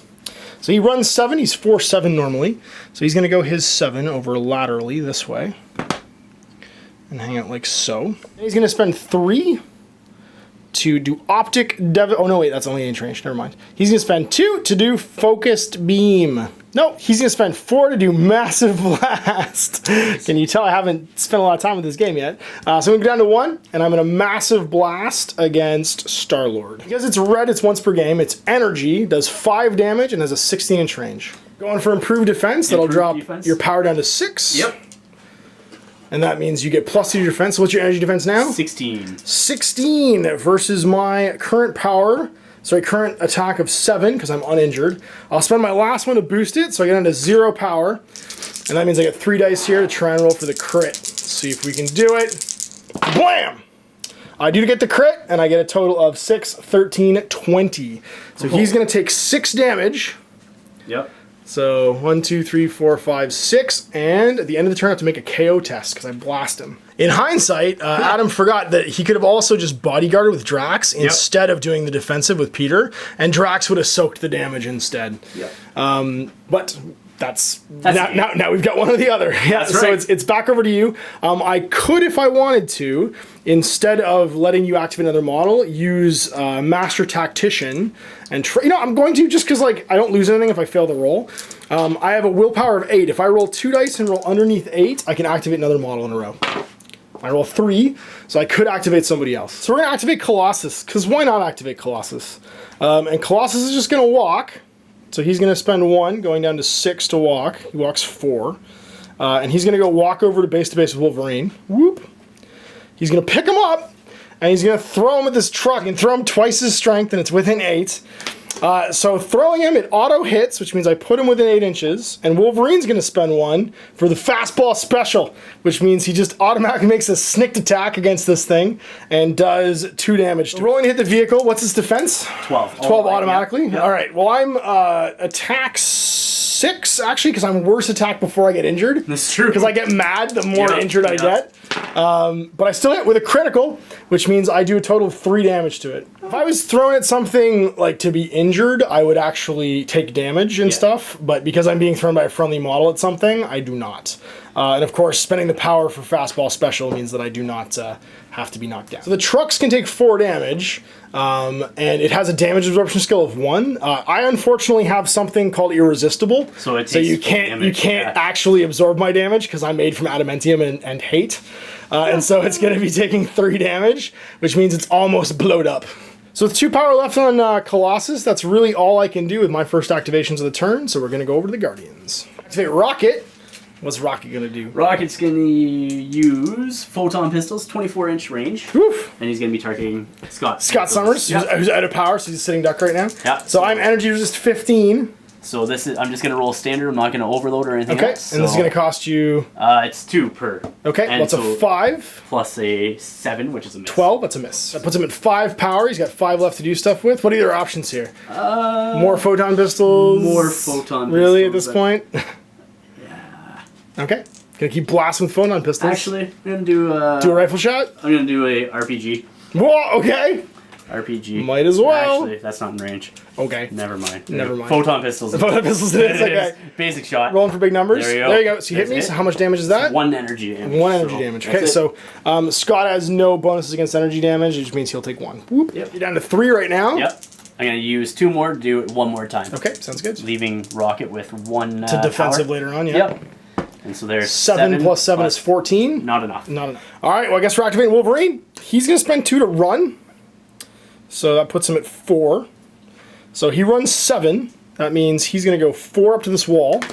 So he runs 7. He's 4-7 normally. So he's going to go his 7 over laterally this way, and hang out like so. And he's going to spend 3 to do optic oh no, wait, that's only 8-inch range, never mind. He's gonna spend 2 to do focused beam. No, he's gonna spend 4 to do massive blast. Can you tell I haven't spent a lot of time with this game yet? So I'm gonna go down to 1, and I'm gonna massive blast against Star-Lord. Because it's red, it's once per game, it's energy, does 5 damage, and has a 16-inch range. Going for improved defense, that'll drop your power down to 6. Yep. And that means you get +2 to your defense. So what's your energy defense now? 16. 16 versus my current current attack of 7, because I'm uninjured. I'll spend my last one to boost it, so I get down to 0 power. And that means I get 3 dice here to try and roll for the crit. See if we can do it. Blam! I do get the crit, and I get a total of 6, 13, 20. So he's going to take 6 damage. Yep. So 1, 2, 3, 4, 5, 6, and at the end of the turn I have to make a KO test because I blast him. In hindsight, Adam forgot that he could have also just bodyguarded with Drax instead of doing the defensive with Peter, and Drax would have soaked the damage instead. Yep. But that's now we've got one or the other. Yeah, that's right. So it's back over to you. I could, if I wanted to, instead of letting you activate another model, use Master Tactician and I'm going to, just because like I don't lose anything if I fail the roll. I have a willpower of 8. If I roll 2 dice and roll underneath 8, I can activate another model in a row. I roll 3, so I could activate somebody else. So we're gonna activate Colossus, because why not activate Colossus? And Colossus is just gonna walk. So he's going to spend 1, going down to 6 to walk. He walks 4. And he's going to go walk over to base with Wolverine. Whoop. He's going to pick him up, and he's going to throw him at this truck and throw him twice his strength, and it's within 8. So throwing him, it auto hits, which means I put him within 8 inches, and Wolverine's going to spend 1 for the fastball special, which means he just automatically makes a snicked attack against this thing and does 2 damage. Rolling to hit the vehicle, what's his defense? 12. 12 automatically? Yep. All right, well I'm attack 6, actually, because I'm worse attack before I get injured. That's true. Because I get mad the more injured I get. But I still hit with a critical, which means I do a total of 3 damage to it. If I was throwing at something like to be injured, I would actually take damage and stuff, but because I'm being thrown by a friendly model at something, I do not. And of course, spending the power for fastball special means that I do not have to be knocked down. So the trucks can take 4 damage, and it has a damage absorption skill of 1. I unfortunately have something called irresistible, so you can't actually absorb my damage because I'm made from adamantium and hate, and so it's going to be taking 3 damage, which means it's almost blowed up. So with 2 power left on Colossus, that's really all I can do with my first activations of the turn, so we're going to go over to the Guardians. Activate Rocket. What's Rocket gonna do? Rocket's going to use photon pistols, 24-inch range. Woof. And he's going to be targeting Scott. Scott Summers, Yep. who's out of power, so he's a sitting duck right now. Yeah. So I'm energy resist 15. So this is, I'm just going to roll standard. I'm not going to overload or anything Okay, else. and this is going to cost you... It's 2 per. Okay, and what's a 5? Plus a 7, which is a miss. 12, that's a miss. That puts him at 5 power. He's got 5 left to do stuff with. What are your options here? More photon pistols? More photon pistols. Really, at this point? Yeah. Okay. Gonna keep blasting with photon pistols. Actually, I'm going to do... do a rifle shot? I'm going to do a RPG. Whoa, okay. RPG. Might as well. Actually, that's not in range. Okay. Never mind. Never mind. Photon pistols. Photon pistols it is, okay. Basic shot. Rolling for big numbers. There you go. So you hit me. So how much damage is that? 1 energy damage. 1 energy damage. Okay, so Scott has no bonuses against energy damage. It just means he'll take 1. Whoop. Yep. You're down to 3 right now. Yep. I'm going to use 2 more to do it 1 more time. Okay, sounds good. Leaving Rocket with 1 To defensive power. later on, yeah. Yep. And so there's 7 plus 7 is 14. Not enough. Not enough. All right, well, I guess we're activating Wolverine. He's going to spend 2 to run. So that puts him at 4. So he runs 7. That means he's going to go 4 up to this wall.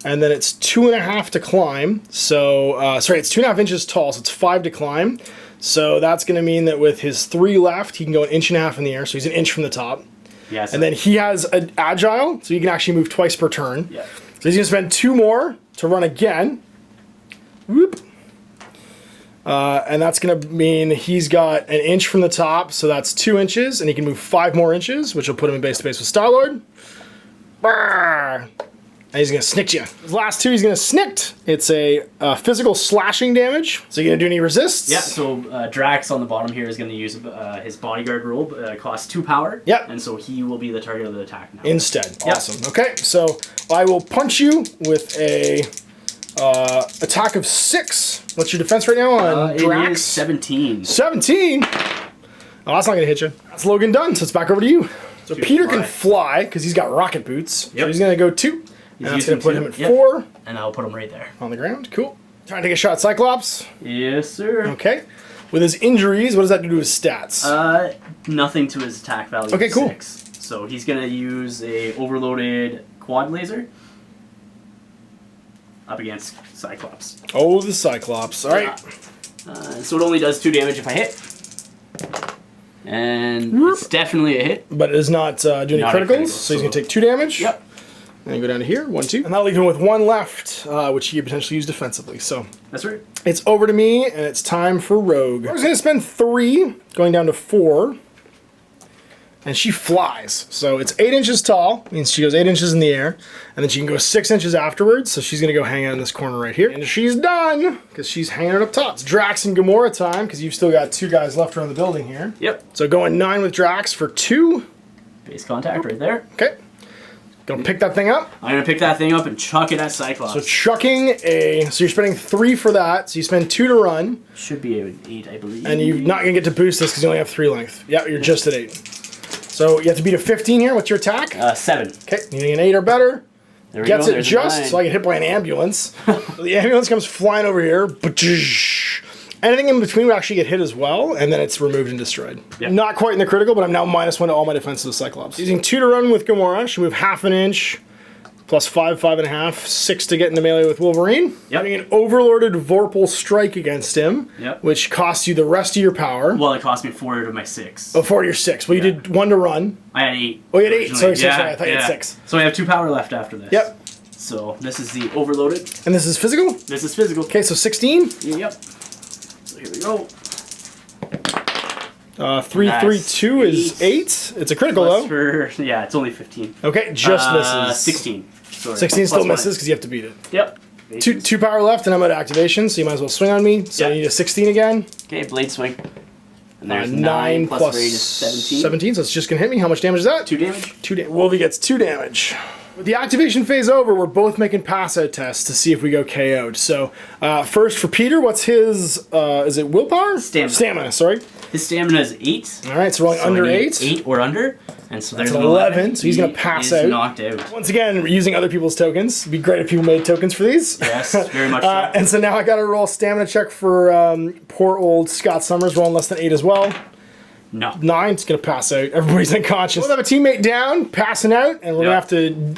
And then it's 2.5 to climb. So, sorry, it's 2.5 inches tall, so it's 5 to climb. So that's going to mean that with his 3 left, he can go 1.5 inches in the air. So he's 1 inch from the top. Yes. And then he has an agile, so he can actually move twice per turn. Yeah. So he's going to spend 2 more to run again. Whoop. And that's going to mean he's got 1 inch from the top, so that's 2 inches, and he can move 5 more inches, which will put him in base-to-base with Star-Lord. Brrr. And he's going to snick you. His last 2, he's going to snicked. It's a physical slashing damage. So you're going to do any resists? Yeah, so Drax on the bottom here is going to use his bodyguard robe. It costs 2 power. Yep. And so he will be the target of the attack now. Instead. Yep. Awesome. Okay, so I will punch you with a attack of 6. What's your defense right now on Drax? It is 17. 17? Oh, that's not going to hit you. That's Logan done, so it's back over to you. So Peter can fly, because he's got rocket boots. Yep. So he's going to go 2. And that's going to put him at 4. And I'll put him right there. On the ground. Cool. Trying to take a shot at Cyclops. Yes, sir. Okay. With his injuries, what does that do to his stats? Nothing to his attack value. Okay, cool. 6. So he's going to use a overloaded quad laser up against Cyclops. Oh, the Cyclops. All right. So it only does 2 damage if I hit. And it's definitely a hit. But it does not do any criticals, so he's going to take 2 damage. Yep. And go down to here, 1, 2. And that'll leave him with 1 left, which he could potentially use defensively. So that's right. It's over to me, and it's time for Rogue. Rogue's going to spend 3, going down to 4. And she flies. So it's 8 inches tall, means she goes 8 inches in the air. And then she can go 6 inches afterwards, so she's going to go hang out in this corner right here. And she's done, because she's hanging out up top. It's Drax and Gamora time, because you've still got 2 guys left around the building here. Yep. So going 9 with Drax for 2. Base contact right there. Okay. Gonna pick that thing up. I'm gonna pick that thing up and chuck it at Cyclops. So chucking so you're spending 3 for that, so you spend 2 to run. Should be an 8, I believe. And you're not gonna get to boost this because you only have 3 length. Yeah, you're just at 8. So you have to beat a 15 here. What's your attack? 7. Okay, needing an 8 or better. There we Gets go. it There's just, so I get hit by an ambulance. So the ambulance comes flying over here. Anything in between will actually get hit as well, and then it's removed and destroyed. Yep. Not quite in the critical, but I'm now -1 to all my defenses of Cyclops. Using 2 to run with Gamora, she'll move 1/2 inch, plus 5, 5.5, 6 to get into melee with Wolverine. Yep. Having an overlorded Vorpal strike against him, which costs you the rest of your power. Well, it cost me 4 out of my 6. Oh, 4 out of your 6. Well, you did 1 to run. I had 8. Oh, you had 8. Sorry, yeah, sorry, I thought you had 6. So I have 2 power left after this. Yep. So this is the overloaded. And this is physical? This is physical. Okay, so 16? Yep. So here we go. 3, 3, 2 is 8. It's a critical though. Yeah, it's only 15. Okay, just misses. 16. Sorry. 16 still Plus misses because you have to beat it. Yep. 2 power left, and I'm out of activation, so you might as well swing on me. So I need a 16 again. Okay, blade swing. And there's 9 plus rate is 17. 17, so it's just gonna hit me. How much damage is that? 2 damage. 2 damage. Wolvie gets 2 damage. With the activation phase over, we're both making pass-out tests to see if we go KO'd. So, first for Peter, what's his, is it willpower? Stamina. Stamina, sorry. His stamina is 8. All right, so rolling under 8. 8 or under. And so there's an an 11, so he's going to pass out. Knocked out. Once again, we're using other people's tokens. It'd be great if people made tokens for these. Yes, very much so. And so now I got to roll stamina check for poor old Scott Summers, rolling less than 8 as well. No. 9's gonna pass out. Everybody's unconscious. We'll have a teammate down, passing out, and we're gonna have to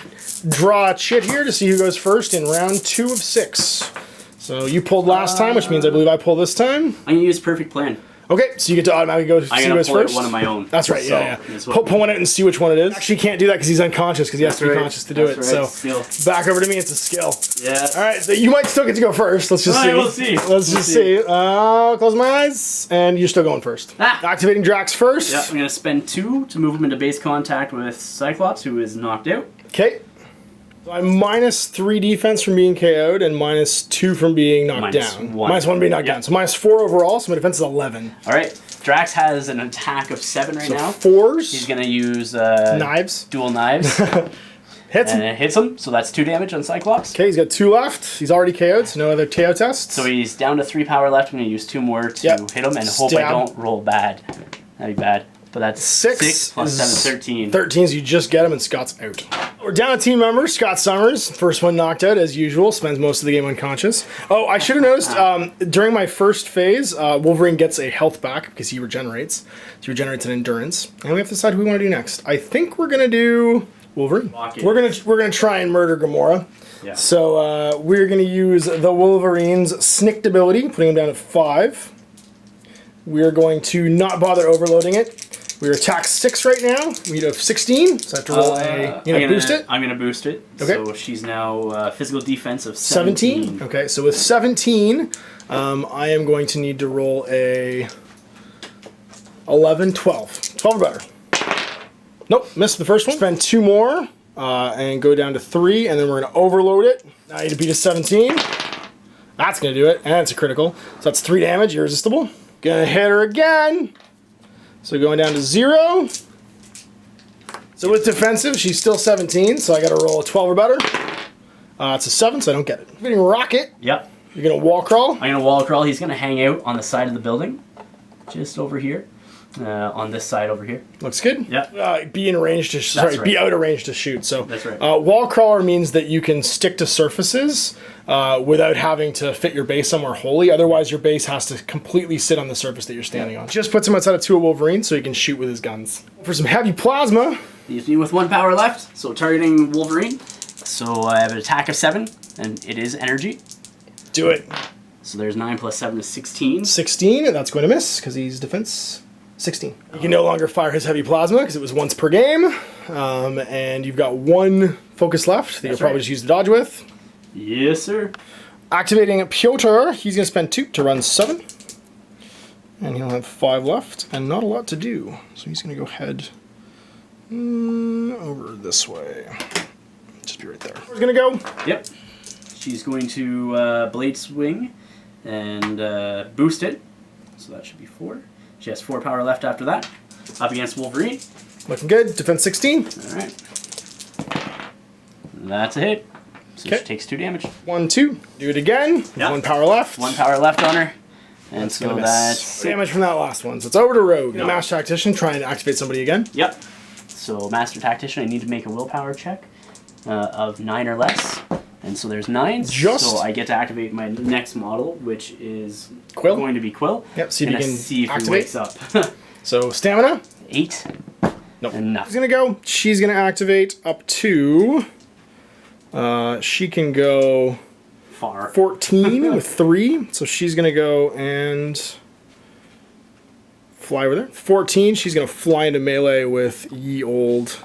draw a chit here to see who goes first in round 2 of 6. So you pulled last time, which means I believe I pull this time. I'm gonna use perfect plan. Okay, so you get to automatically go see who goes first. One of my own. That's right. Yeah. Pull one out and see which one it is. Actually, you can't do that because he's unconscious because he has to be conscious to do it. So back over to me. It's a skill. Yeah. All right. So you might still get to go first. Let's just see. We'll see. Let's just see. Close my eyes, and you're still going first. Activating Drax first. Yeah. I'm gonna spend 2 to move him into base contact with Cyclops, who is knocked out. Okay. So I'm -3 defense from being KO'd and -2 from being knocked down. -1 being knocked down. So -4 overall. So my defense is 11. All right. Drax has an attack of 7 right now. 4s. He's gonna use knives. Dual knives. Hits him. And it hits him, so that's 2 damage on Cyclops. Okay, he's got 2 left. He's already KO'd, so no other KO tests. So he's down to 3 power left. I'm gonna use 2 more to hit him and hope I don't roll bad. That'd be bad. But that's 6 plus 7, 13. 13, so you just get him and Scott's out. We're down a team member, Scott Summers. First one knocked out, as usual. Spends most of the game unconscious. Oh, I should have noticed, during my first phase, Wolverine gets a health back because he regenerates. He regenerates an endurance. And we have to decide who we want to do next. I think we're going to do Wolverine. We're gonna try and murder Gamora. Yeah. So we're going to use the Wolverine's Snicked ability, putting him down at 5. We're going to not bother overloading it. We're attack 6 right now. We have 16, so I have to roll boost it? I'm going to boost it. Okay. So she's now physical defense of 17. Okay, so with 17, I am going to need to roll a 11, 12. 12 or better. Nope, missed the first one. Spend 2 more and go down to 3, and then we're going to overload it. Now I need to beat a 17. That's going to do it, and it's a critical. So that's 3 damage, irresistible. Gonna hit her again. So going down to 0. So with defensive, she's still 17, so I gotta roll a 12 or better. It's a 7, so I don't get it. Hitting Rocket. Yep. You're gonna wall crawl? I'm gonna wall crawl. He's gonna hang out on the side of the building. Just over here. On this side over here. Looks good. Yep. Be in range to be out of range to shoot. So that's right. Wall crawler means that you can stick to surfaces without having to fit your base somewhere wholly. Otherwise, your base has to completely sit on the surface that you're standing on. Just puts him outside of 2 of Wolverine so he can shoot with his guns. For some heavy plasma. Leaves me with 1 power left, so targeting Wolverine. So I have an attack of 7, and it is energy. Do it. So there's 9 plus 7 is 16. 16, and that's going to miss because he's defense. 16. You can no longer fire his heavy plasma because it was once per game, and you've got 1 focus left that you'll probably just use to dodge with. Yes, sir. Activating Piotr, he's going to spend 2 to run 7, and he'll have 5 left, and not a lot to do. So he's going to go head over this way. Just be right there. Where's going to go? Yep. She's going to Blade Swing and boost it, so that should be 4. She has 4 power left after that. Up against Wolverine. Looking good. Defense 16. Alright. That's a hit. So she takes 2 damage. 1, 2. Do it again. Yep. 1 power left. 1 power left on her. And that's so that's 6 damage from that last one. So it's over to Rogue. Master Tactician, trying to activate somebody again. Yep. So Master Tactician, I need to make a willpower check of 9 or less. And so there's 9. So I get to activate my next model, which is going to be Quill. Yep, see if you can see if activate. He wakes up. So stamina. 8. Nope. And nothing. She's gonna go. She's gonna activate up to. She can go far. 14 with 3. So she's gonna go and fly over there. 14. She's gonna fly into melee with ye old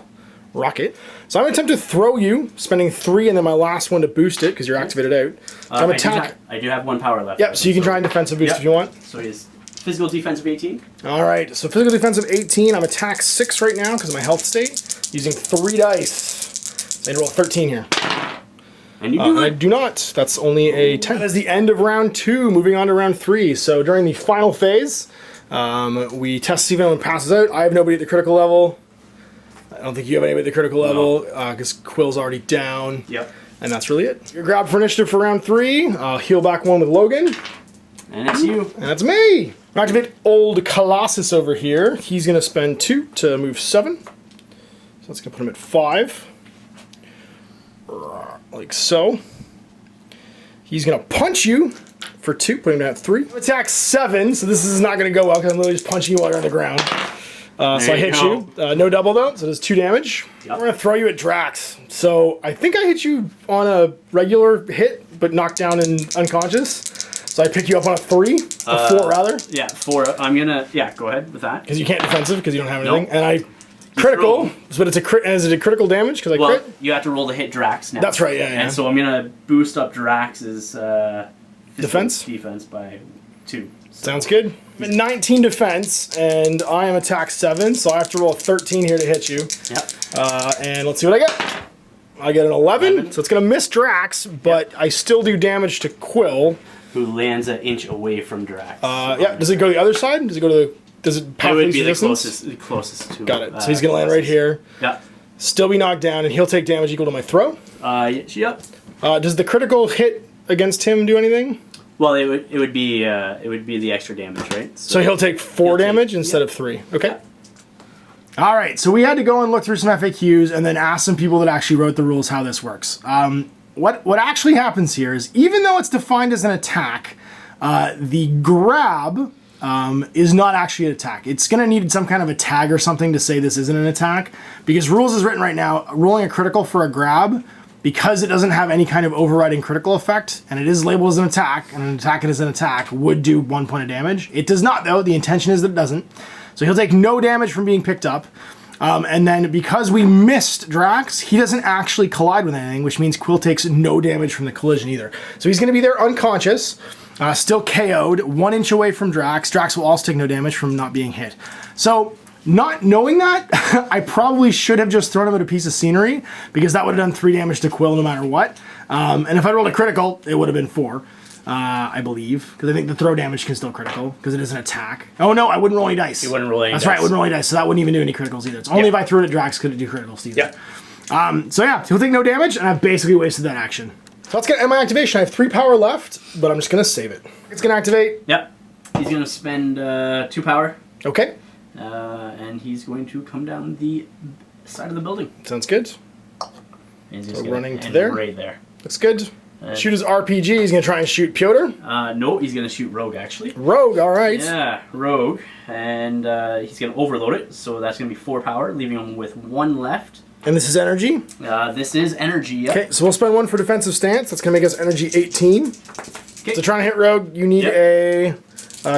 Rocket. So I'm going to attempt to throw you, spending 3 and then my last one to boost it because you're activated out. So I'm attack. I do have 1 power left. Yep, so you can try and defensive boost if you want. So he has physical defense of 18. Alright, so physical defense of 18. I'm attack 6 right now because of my health state. Using 3 dice. I need to roll 13 here. And you do I do not. That's only a 10. That is the end of round 2, moving on to round 3. So during the final phase, we test to see if anyone passes out. I have nobody at the critical level. I don't think you have anybody at the critical level because Quill's already down. Yep. And that's really it. You're grabbed for initiative for round 3. I'll heal back 1 with Logan. And it's you. And that's me. Activate old Colossus over here. He's going to spend 2 to move 7. So that's going to put him at 5. Like so. He's going to punch you for 2, putting him at 3. Attack 7, so this is not going to go well because I'm literally just punching you while you're on the ground. So I hit you. No double though, so it does 2 damage. Yep. We're gonna throw you at Drax. So I think I hit you on a regular hit, but knocked down and unconscious. So I pick you up on a 3, a 4 rather. Yeah, 4. I'm gonna, go ahead with that. Because you can't defensive because you don't have anything. Nope. And I critical, but it's a crit. And is it a critical damage? Because I crit. You have to roll to hit Drax now. That's right. Yeah. And so I'm gonna boost up Drax's Defense by 2. Sounds good. I'm at 19 defense, and I am attack 7, so I have to roll a 13 here to hit you. Yep. And let's see what I get. I get an 11, so it's gonna miss Drax, but I still do damage to Quill. Who lands an inch away from Drax. Yeah. Does it go to the other side? Does it go to the? Does it It would be the closest to. Got it. So he's gonna land right here. Yeah. Still be knocked down, and he'll take damage equal to my throw. Yep. Does the critical hit against him do anything? Well, it would be the extra damage, right? So he'll take 4 damage instead of 3. Okay. Yeah. All right. So we had to go and look through some FAQs and then ask some people that actually wrote the rules how this works. What actually happens here is, even though it's defined as an attack, the grab is not actually an attack. It's going to need some kind of a tag or something to say this isn't an attack, because rules is written right now, rolling a critical for a grab, because it doesn't have any kind of overriding critical effect, and it is labeled as an attack, and an attack is an attack, would do 1 point of damage. It does not, though. The intention is that it doesn't. So he'll take no damage from being picked up. And then because we missed Drax, he doesn't actually collide with anything, which means Quill takes no damage from the collision either. So he's going to be there unconscious, still KO'd, 1 inch away from Drax. Drax will also take no damage from not being hit. So, not knowing that, I probably should have just thrown him at a piece of scenery, because that would have done 3 damage to Quill no matter what. And if I rolled a critical, it would have been 4. I believe, because I think the throw damage can still critical, because it is an attack. Oh no, I wouldn't roll any dice. You wouldn't roll any dice. That's right, I wouldn't roll any dice, so that wouldn't even do any criticals either. It's only if I threw it at Drax could it do criticals either. Yeah. So yeah, he'll take no damage, and I've basically wasted that action. So let's get end my activation. I have 3 power left, but I'm just gonna save it. It's gonna activate. Yep. He's gonna spend 2 power. Okay. And he's going to come down the side of the building. Sounds good. And he's So gonna running to end there. right there. Looks good. Shoot his RPG. He's gonna try and shoot Piotr. No, he's gonna shoot Rogue actually. Rogue. All right. Yeah, Rogue, and he's gonna overload it. So that's gonna be 4 power, leaving him with 1 left. And this is energy. This is energy. Yep. Okay, so we'll spend 1 for defensive stance. That's gonna make us energy 18. Okay. So trying to hit Rogue, you need a.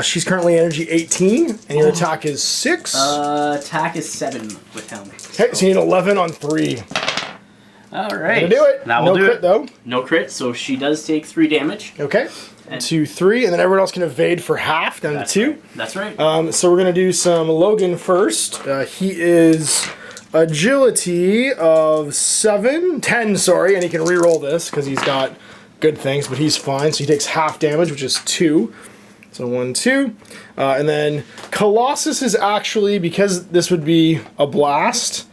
She's currently energy 18, and your attack is 6. Attack is 7 with him. Okay, so you need 11 on 3. All right. Gonna do it. That will no do crit it. though. No crit, so she does take 3 damage. Okay. 2, 3, and then everyone else can evade for half down to 2. Right. That's right. So we're gonna do some Logan first. He is agility of 10, sorry, and he can re-roll this because he's got good things, but he's fine. So he takes half damage, which is 2. So 1, 2. And then Colossus is actually, because this would be a blast,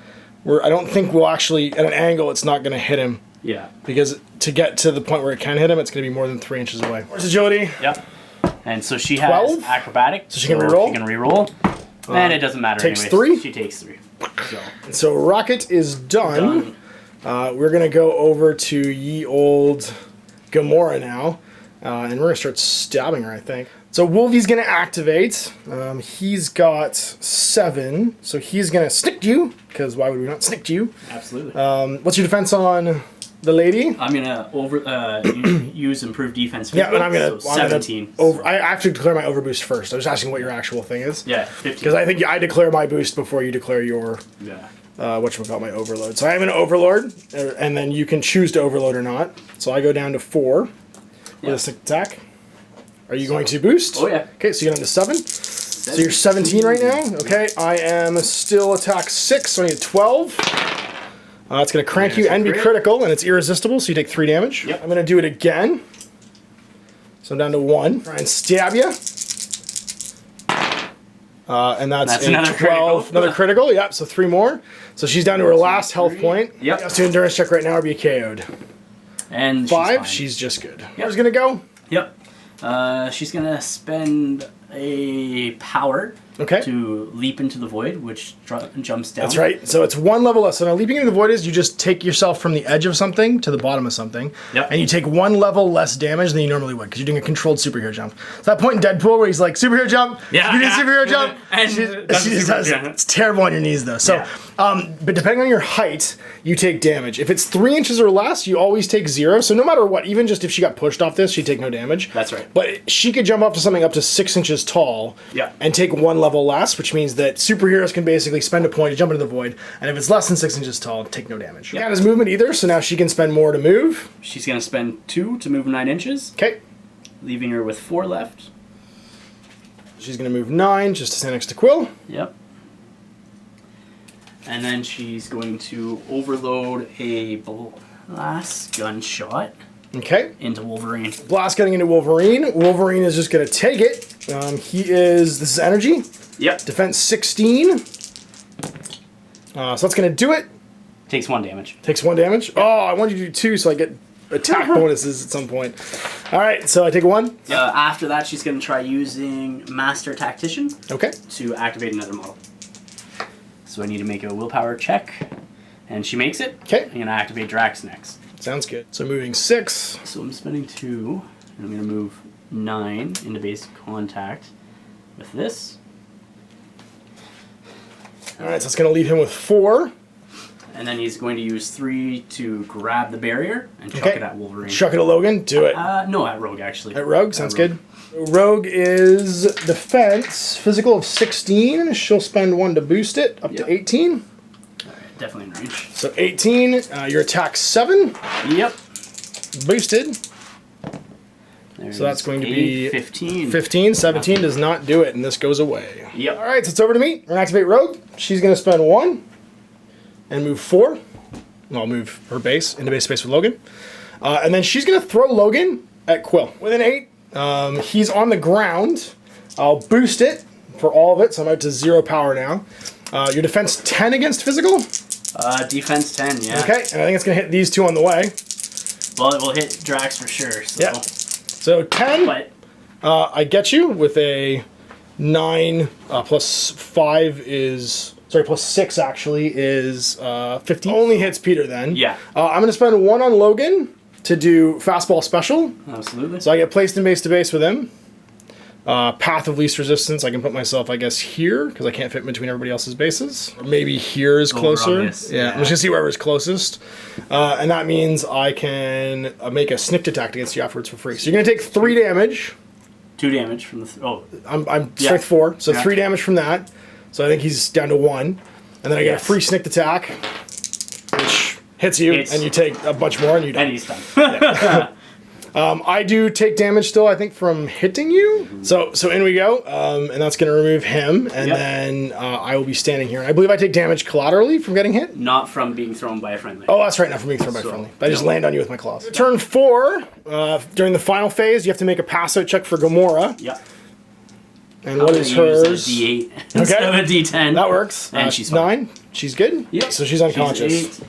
I don't think we'll actually, at an angle, it's not going to hit him. Yeah. Because to get to the point where it can hit him, it's going to be more than 3 inches away. Where's agility? Yep. And so she 12? has acrobatic. So she can reroll? She can reroll. And it doesn't matter takes anyways. 3? She takes 3. So Rocket is done. We're going to go over to ye old Gamora now. And we're going to start stabbing her, I think. So Wolvie's going to activate. He's got 7. So he's going to snick you, because why would we not snick you? Absolutely. What's your defense on the lady? I'm going to use improved defense. Yeah, and I'm going to... 17. I have to declare my overboost first. I was asking what your actual thing is. Yeah, 15. Because I think I declare my boost before you declare your... Yeah. Whatchamacallit, my overload. So I have an overlord, and then you can choose to overload or not. So I go down to 4 with a sneak attack. Are you going to boost? Oh, yeah. Okay, so you get down to 7. So you're 17 right now. Okay, I am still attack 6, so I need 12. It's going to crank you and be critical, and it's irresistible, so you take 3 damage. Yep. I'm going to do it again. So I'm down to 1. Try and stab you. And that's a another 12. critical. Another critical, yep, so 3 more. So she's down to her last health point. Yep. She has to endurance check right now or be KO'd. And 5, she's just good. Yep. Where's going to go? Yep. She's going to spend a power Okay. to leap into the void, which jumps down. That's right. So it's one level less. So now leaping into the void is you just take yourself from the edge of something to the bottom of something. Yep. And you take one level less damage than you normally would because you're doing a controlled superhero jump. So that point in Deadpool where he's like, superhero jump. Yeah. You do superhero jump. And she just does, it's terrible on your knees though. So, but depending on your height, you take damage. If it's 3 inches or less, you always take 0. So no matter what, even just if she got pushed off this, she'd take no damage. That's right. But she could jump up to something up to 6 inches tall and take 1 level less, which means that superheroes can basically spend a point to jump into the void, and if it's less than 6 inches tall, take no damage. Yep. Got his movement either, so now she can spend more to move. She's going to spend 2 to move 9 inches. Okay. Leaving her with 4 left. She's going to move 9 just to stand next to Quill. Yep. And then she's going to overload a blast gunshot. Okay. Into Wolverine. Blast gunning into Wolverine. Wolverine is just going to take it. This is energy. Yep. Defense 16. So that's going to do it. Takes 1 damage. Takes 1 damage. Yep. Oh, I wanted you to do 2 so I get attack bonuses at some point. All right, so I take 1. After that, she's going to try using Master Tactician. Okay. To activate another model. So I need to make a willpower check, and she makes it. Okay. I'm going to activate Drax next. Sounds good. So moving 6. So I'm spending 2, and I'm going to move 9 into base contact with this. All right, so it's going to leave him with 4. And then he's going to use 3 to grab the barrier and chuck it at Wolverine. Chuck it at Logan. Do it. No, at Rogue, actually. At Rogue? Sounds good. Rogue is defense, physical of 16. She'll spend 1 to boost it, up to 18. All right, definitely in range. So 18. Your attack 7. Yep. Boosted. There's so that's going to be 15. 15. 17 does not do it, and this goes away. Yep. All right, so it's over to me. We're going to activate Rogue. She's going to spend 1 and move 4. I'll move her base into base space with Logan. And then she's going to throw Logan at Quill. With an 8, he's on the ground. I'll boost it for all of it, so I'm out to 0 power now. Your defense 10 against physical? Defense 10, yeah. Okay, and I think it's going to hit these 2 on the way. Well, it will hit Drax for sure. So. Yeah. So 10, but, I get you with a 9 plus 5 is... Sorry, plus 6 actually is 15. Only hits Peter then. Yeah. I'm going to spend 1 on Logan to do fastball special. Absolutely. So I get placed in base to base with him. Path of least resistance, I can put myself, I guess, here, because I can't fit in between everybody else's bases. Or maybe here is closer. Yeah, I'm just going to see wherever's closest. And that means I can make a snicked attack against you afterwards for free. So you're going to take 3 damage. 2 damage from the... I'm strength 4, so 3 damage from that. So I think he's down to 1. And then I get a free snicked attack, which hits you, and you take a bunch more, and you die. And he's done. I do take damage still, I think, from hitting you. So in we go, and that's going to remove him, and then I will be standing here. And I believe I take damage collaterally from getting hit? Not from being thrown by a friendly. Oh, that's right, not from being thrown by a friendly. But I just land on you with my claws. Turn 4, during the final phase, you have to make a pass-out check for Gamora. Yep. And what is hers? A D8 instead of a D10. That works. And she's 9. She's good? Yep. So she's unconscious. She's 8.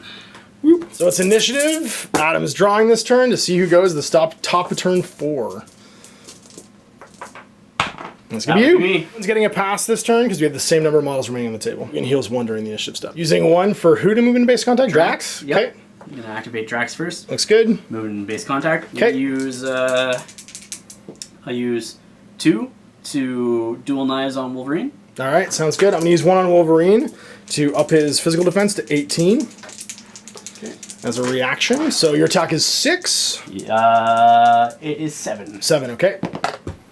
Whoop. So it's initiative. Adam is drawing this turn to see who goes to the top of turn 4. That's going to be you. Me. One's getting a pass this turn because we have the same number of models remaining on the table. And heals 1 during the initiative step. Using 1 for who to move into base contact? Drax? Yep. Okay. I'm going to activate Drax first. Looks good. Moving in base contact. Okay. I use 2 to dual knives on Wolverine. All right, sounds good. I'm going to use 1 on Wolverine to up his physical defense to 18. Okay. As a reaction. So your attack is 6. It is 7. 7, okay.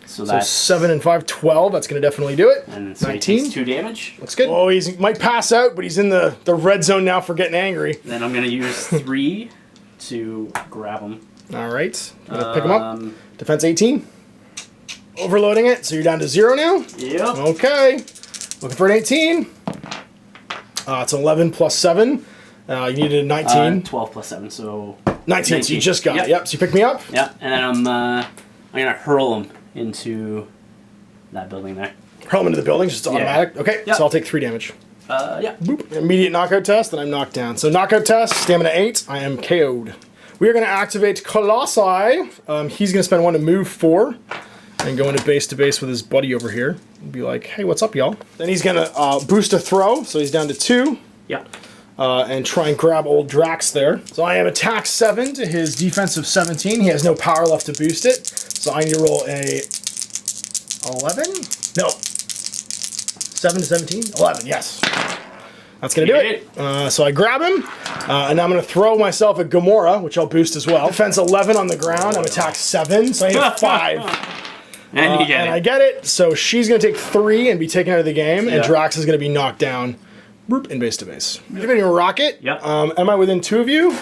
So that's 7 and 5, 12. That's going to definitely do it. And so 19. he takes 2 damage. Looks good. Oh, he might pass out, but he's in the red zone now for getting angry. Then I'm going to use 3 to grab him. All right. I'm going to pick him up. Defense 18. Overloading it, so you're down to 0 now? Yep. Okay. Looking for an 18. It's 11 plus 7. You needed a 19. 12 plus 7, so... 19, so you just got it. Yep, so you pick me up? Yep, and then I'm going to hurl him into that building there. Hurl him into the building, just automatic? Okay, so I'll take 3 damage. Yeah. Boop. Immediate knockout test, and I'm knocked down. So knockout test, stamina 8, I am KO'd. We are going to activate Colossi. He's going to spend 1 to move 4. and go into base to base with his buddy over here. And be like, hey, what's up, y'all? Then he's gonna boost a throw, so he's down to 2. Yeah. And try and grab old Drax there. So I am attack 7 to his defensive 17. He has no power left to boost it. So I need to roll a 11? No. 7 to 17? 11, yes. That's gonna do it. So I grab him, and I'm gonna throw myself a Gamora, which I'll boost as well. Defense 11 on the ground. I'm attack 7, so I hit 5. And you get it. I get it. So she's gonna take 3 and be taken out of the game, and Drax is gonna be knocked down. In base to base. Giving a rocket. Yep. Am I within 2 of you?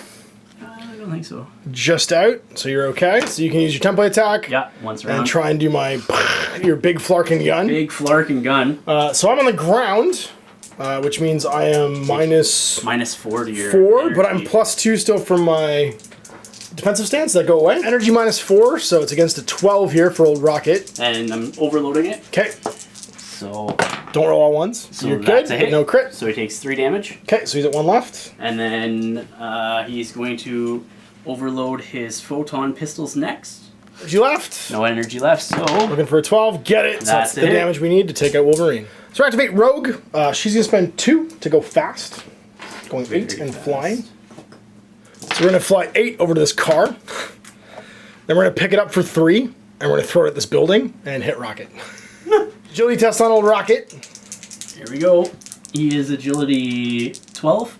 I don't think so. Just out, so you're okay. So you can use your template attack. Yeah, once around. And try and do your big flarkin gun. Big flarkin gun. So I'm on the ground, which means I am minus 4 to your 4, energy. but I'm +2 still from my defensive stance. Does that go away? Energy -4, so it's against a 12 here for old rocket. And I'm overloading it. Okay. So don't roll all ones. So you're that's good. a hit. No crit. So he takes 3 damage. Okay, so he's at 1 left. And then he's going to overload his photon pistols next. Energy left. No energy left, so Looking for a 12. Get it. So that's the damage we need to take out Wolverine. So activate Rogue. She's going to spend 2 to go fast. Going 8 and fast. flying. So we're going to fly 8 over to this car. Then we're going to pick it up for 3. And we're going to throw it at this building and hit Rocket. Agility test on old Rocket. Here we go. He is agility 12.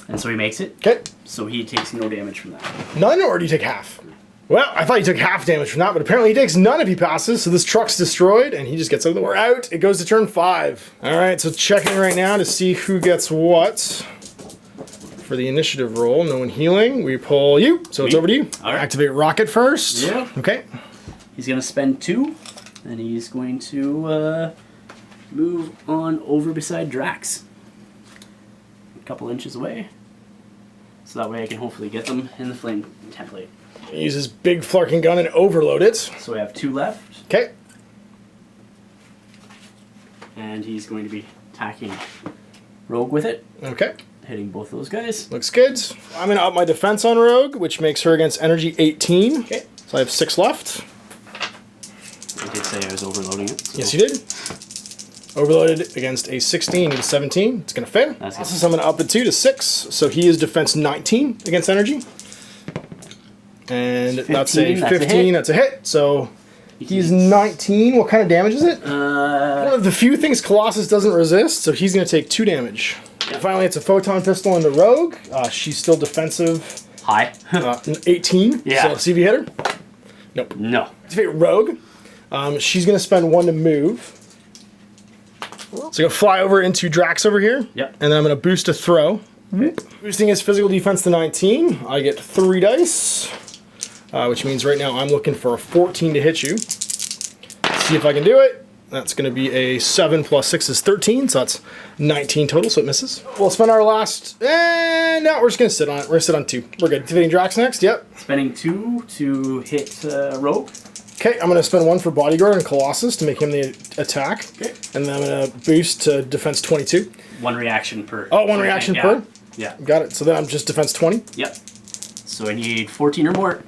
And so he makes it. Okay. So he takes no damage from that. None, or do you take half? Well, I thought he took half damage from that, but apparently he takes none if he passes, so this truck's destroyed, and he just gets out of the way. We're out. It goes to turn 5. All right, so checking right now to see who gets what. For the initiative roll, no one healing. We pull you, so it's over to you. All right. Activate Rocket first. Yeah. Okay. He's going to spend 2, and he's going to move on over beside Drax. A couple inches away. So that way I can hopefully get them in the flame template. Use his big flarkin gun and overload it. So we have 2 left. Okay. And he's going to be attacking Rogue with it. Okay. Hitting both those guys. Looks good. I'm going to up my defense on Rogue, which makes her against energy 18. Okay. So I have 6 left. I did say I was overloading it. So. Yes, you did. Overloaded against a 16 and a 17. It's going to fail. That's good. So I'm going to up it 2 to 6. So he is defense 19 against energy. And 15, that's a that's a 15. hit. That's a hit. So he's 19. What kind of damage is it? One of the few things Colossus doesn't resist. So he's going to take 2 damage. Yep. Finally, it's a photon pistol into Rogue. She's still defensive. High. 18. Yeah. So see if you hit her. Nope. No. Activate Rogue. She's going to spend 1 to move. So go fly over into Drax over here. Yep. And then I'm going to boost a throw. Okay. Boosting his physical defense to 19. I get 3 dice. Which means right now I'm looking for a 14 to hit you. See if I can do it. That's going to be a 7 plus 6 is 13. So that's 19 total, so it misses. We'll spend our last... no, we're just going to sit on it. We're going to sit on 2. We're good. Activating Drax next. Yep. Spending 2 to hit Rogue. Okay, I'm going to spend 1 for Bodyguard and Colossus to make him the attack. Okay. And then I'm going to boost to defense 22. 1 reaction per. Oh, 1 reaction per? Yeah. Got it. So then I'm just defense 20. Yep. So I need 14 or more.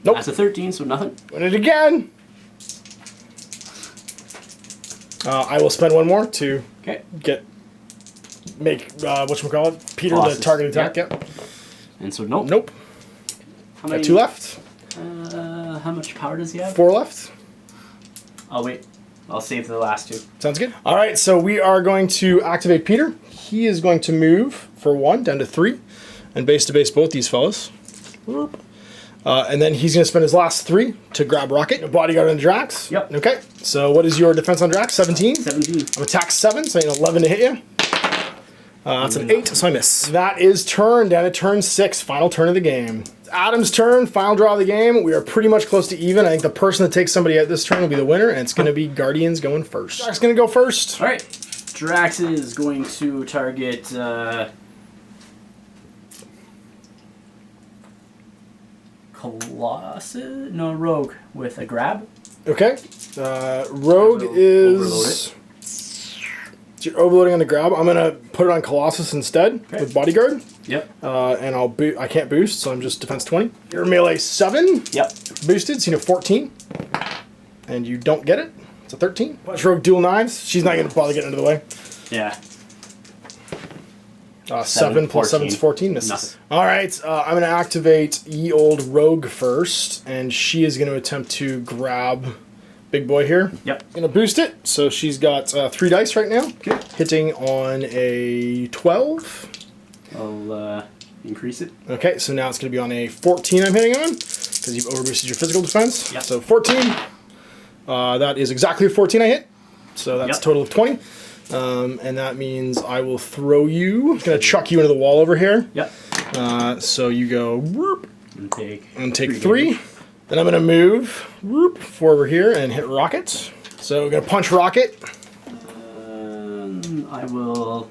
Nope. That's a 13, so nothing. Win it again. I will spend 1 more to make whatchamacallit, Peter Colossus. the target attack. Yep. And so nope. Nope. How many? Got 2 left. How much power does he have? 4 left. I'll wait. I'll save the last 2. Sounds good. All right, so we are going to activate Peter. He is going to move for 1 down to 3, and base to base both these fellas. And then he's going to spend his last 3 to grab Rocket. A Bodyguard and Drax. Yep. Okay. So what is your defense on Drax? 17? 17. I'm attack 7, so I need 11 to hit you. That's an 8, so I miss. That is turn, down to turn 6, final turn of the game. It's Adam's turn, final draw of the game. We are pretty much close to even. I think the person that takes somebody out this turn will be the winner, and it's going to be Guardians going first. Drax going to go first. All right. Drax is going to target... Colossus? No, Rogue with a grab. Okay. Rogue is... So you're overloading on the grab. I'm going to put it on Colossus instead with Bodyguard. Yep. And I can't boost, so I'm just defense 20. Your melee 7. Yep. Boosted, so you know 14. and you don't get it. It's a 13. Punch rogue dual knives. She's not going to bother getting into the way. Yeah. 7 plus 7 is 14. Misses. Nothing. All right, I'm going to activate ye old rogue first, and she is going to attempt to grab big boy here. Yep. Going to boost it, so she's got 3 dice right now. Okay. Hitting on a 12. I'll increase it. Okay, so now it's going to be on a 14 I'm hitting on, because you've overboosted your physical defense. Yep. So 14. That is exactly a 14 I hit. So that's a total of 20. And that means I will throw you. I'm going to chuck you into the wall over here. Yep. So you go whoop, and take 3. Then I'm going to move whoop, forward here and hit rocket. So we're going to punch rocket. I will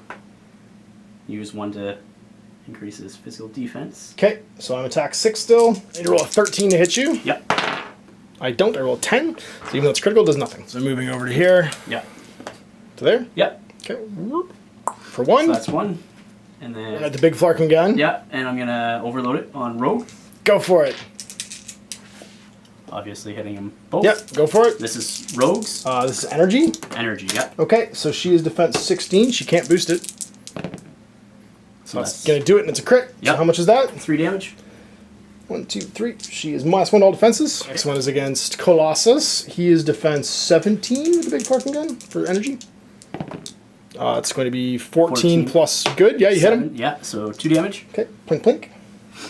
use 1 to increase his physical defense. Okay, so I'm attack 6 still. I need to roll a 13 to hit you. Yep. I don't. I roll a 10. So even though it's critical, it does nothing. So moving over to here. Yep. To there. Yep. Okay. Whoop. For 1. So that's 1. And then At the big flarkin gun. yeah, and I'm gonna overload it on rogue. Go for it. Obviously hitting him both. Yep, go for it. This is rogues. This is energy. Energy, yep. Okay, so she is defense 16. She can't boost it. So that's going to do it, and it's a crit. Yep. So how much is that? 3 damage. 1, 2, 3. She is -1 to all defenses. Next one is against Colossus. He is defense 17 with the big parking gun for energy. It's going to be 14 plus good. Yeah, you hit him. Yeah, so 2 damage. Okay, plink plink.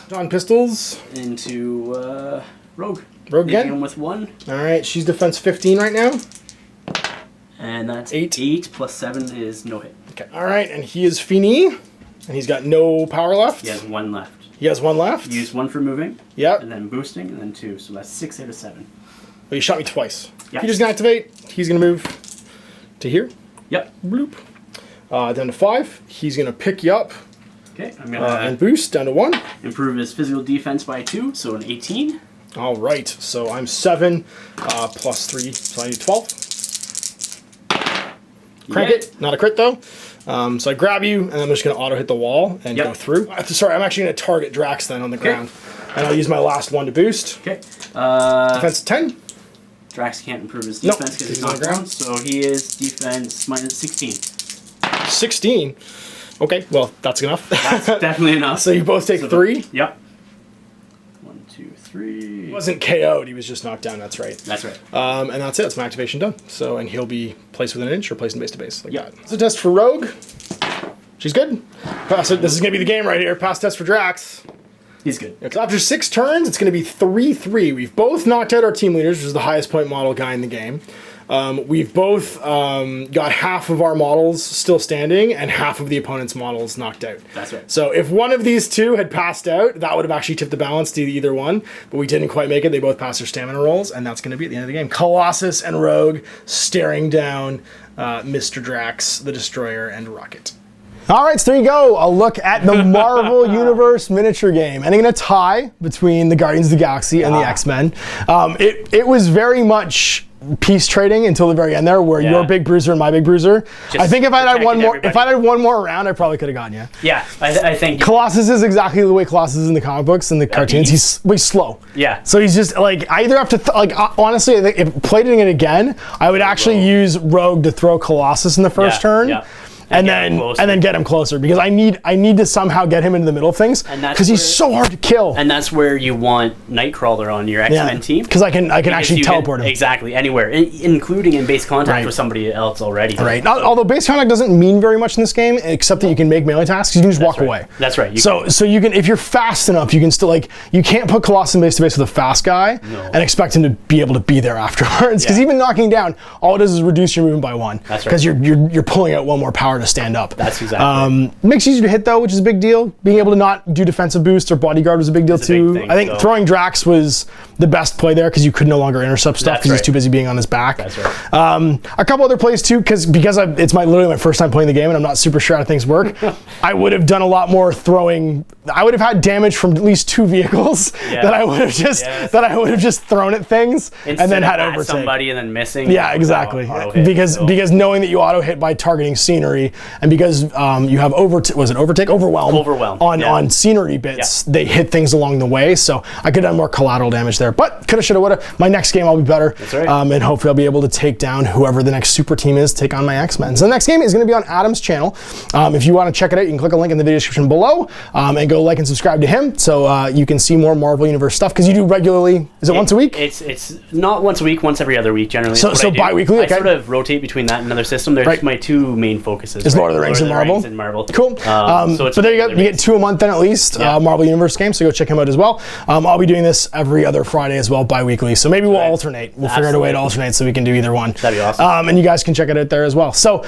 John pistols. Into rogue. Rogue Hitting again. him with 1. All right, she's defense 15 right now. And that's 8. 8 plus 7 is no hit. Okay. All right, and he is Fini, and he's got no power left. He has 1 left. He has 1 left. Use 1 for moving. Yep. And then boosting, and then 2. So that's 6 out of 7. Well, you shot me twice. Yep. He just gonna activate. He's gonna move to here. Yep. Bloop. Down to 5. He's gonna pick you up Okay, I'm gonna and boost down to 1. improve his physical defense by 2, so an 18. All right. So I'm 7 plus 3, so I need 12. Crank it. Not a crit though. So I grab you, and I'm just gonna auto hit the wall and go through. Sorry, I'm actually gonna target Drax then on the ground, and I'll use my last 1 to boost. Okay. Defense 10. Drax can't improve his defense because he's on not the ground. down, so he is defense minus 16. 16. Okay, well that's enough. That's definitely enough. So you both take 3. Yep. 1, 2, 3. He wasn't KO'd. He was just knocked down. That's right. That's right. And that's it. That's my activation done. So, and he'll be placed within an inch or placed in base to base. Like that. It's a test for Rogue. She's good. Pass it. This is going to be the game right here. Pass test for Drax. He's good. Yeah, 'cause after 6 turns, it's going to be 3-3. We've both knocked out our team leaders, which is the highest point model guy in the game. We've both got half of our models still standing and half of the opponent's models knocked out. That's right. So if one of these 2 had passed out, that would have actually tipped the balance to either one, but we didn't quite make it. They both passed their stamina rolls, and that's going to be at the end of the game. Colossus and Rogue staring down Mr. Drax, the Destroyer, and Rocket. All right, so there you go. A look at the Marvel Universe miniature game. Ending in a tie between the Guardians of the Galaxy and the X-Men. It was very much peace trading until the very end there, where your big bruiser and my big bruiser. I think if I had one more, round, I probably could have gotten you. Yeah, I think Colossus is exactly the way Colossus is in the comic books and the cartoons. He's slow. Yeah. So he's just like, I either have to honestly, I think if playing it again, I would actually use Rogue to throw Colossus in the first turn. Yeah. And then get him closer, because I need to somehow get him into the middle of things, because he's so hard to kill. And that's where you want Nightcrawler on your X-Men team, because I can actually teleport him exactly anywhere, including in base contact with somebody else already. Right. Although base contact doesn't mean very much in this game, except that you can make melee tasks. You can just walk away. That's right. So you can, if you're fast enough, you can still you can't put Colossus in base to base with a fast guy and expect him to be able to be there afterwards. Because even knocking down, all it does is reduce your movement by 1. That's right. Because you're pulling out 1 more power to stand up. That's exactly. Makes it easier to hit though, which is a big deal. Being able to not do defensive boost or bodyguard was a big deal too. Big thing, I think throwing Drax was the best play there, because you could no longer intercept stuff because he's too busy being on his back. That's right. A couple other plays too, because it's literally my first time playing the game and I'm not super sure how things work. I would have done a lot more throwing. I would have had damage from at least 2 vehicles that I would have just thrown at things and then had overtake somebody and then missing. Yeah, exactly. Because knowing that you auto hit by targeting scenery ability, and because you have overwhelm on scenery bits, they hit things along the way. So I could have done more collateral damage there, but coulda, shoulda, woulda. My next game I'll be better. That's right. And hopefully I'll be able to take down whoever the next super team is, take on my X-Men. So the next game is going to be on Adam's channel. If you want to check it out, you can click a link in the video description below and go like and subscribe to him so you can see more Marvel Universe stuff, because you do regularly. Is it once a week? It's not once a week, once every other week generally. So bi-weekly? I sort of rotate between that and another system. They're my two main focuses. Is Lord of the Rings and Marvel? Cool. But there you go. You get 2 a month then at least, Marvel Universe games, so go check him out as well. I'll be doing this every other Friday as well, bi-weekly. So maybe we'll alternate. We'll figure out a way to alternate so we can do either one. That'd be awesome. And you guys can check it out there as well. So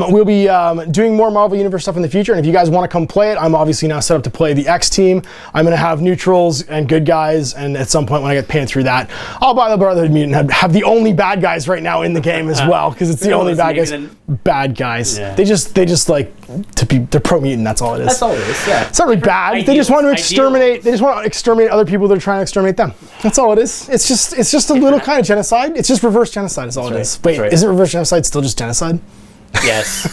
we'll be doing more Marvel Universe stuff in the future, and if you guys want to come play it, I'm obviously now set up to play the X team. I'm going to have neutrals and good guys, and at some point when I get painted through that, I'll buy the Brotherhood Mutant and have the only bad guys right now in the game as well, because it's the only bad guys. Yeah. They just like to be, they're pro-mutant, that's all it is. That's all it is, yeah. It's not really bad. They just want to exterminate, other people that are trying to exterminate them. That's all it is. It's just a little kind of genocide. It's just reverse genocide is all it is. Wait, isn't reverse genocide still just genocide? Yes.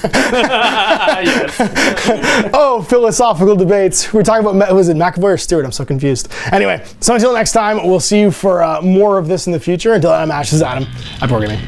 Yes. Oh, philosophical debates. We're talking about, was it McAvoy or Stewart? I'm so confused. Anyway, so until next time, we'll see you for more of this in the future. Until then, I'm Ash, this is Adam at Board Gaming.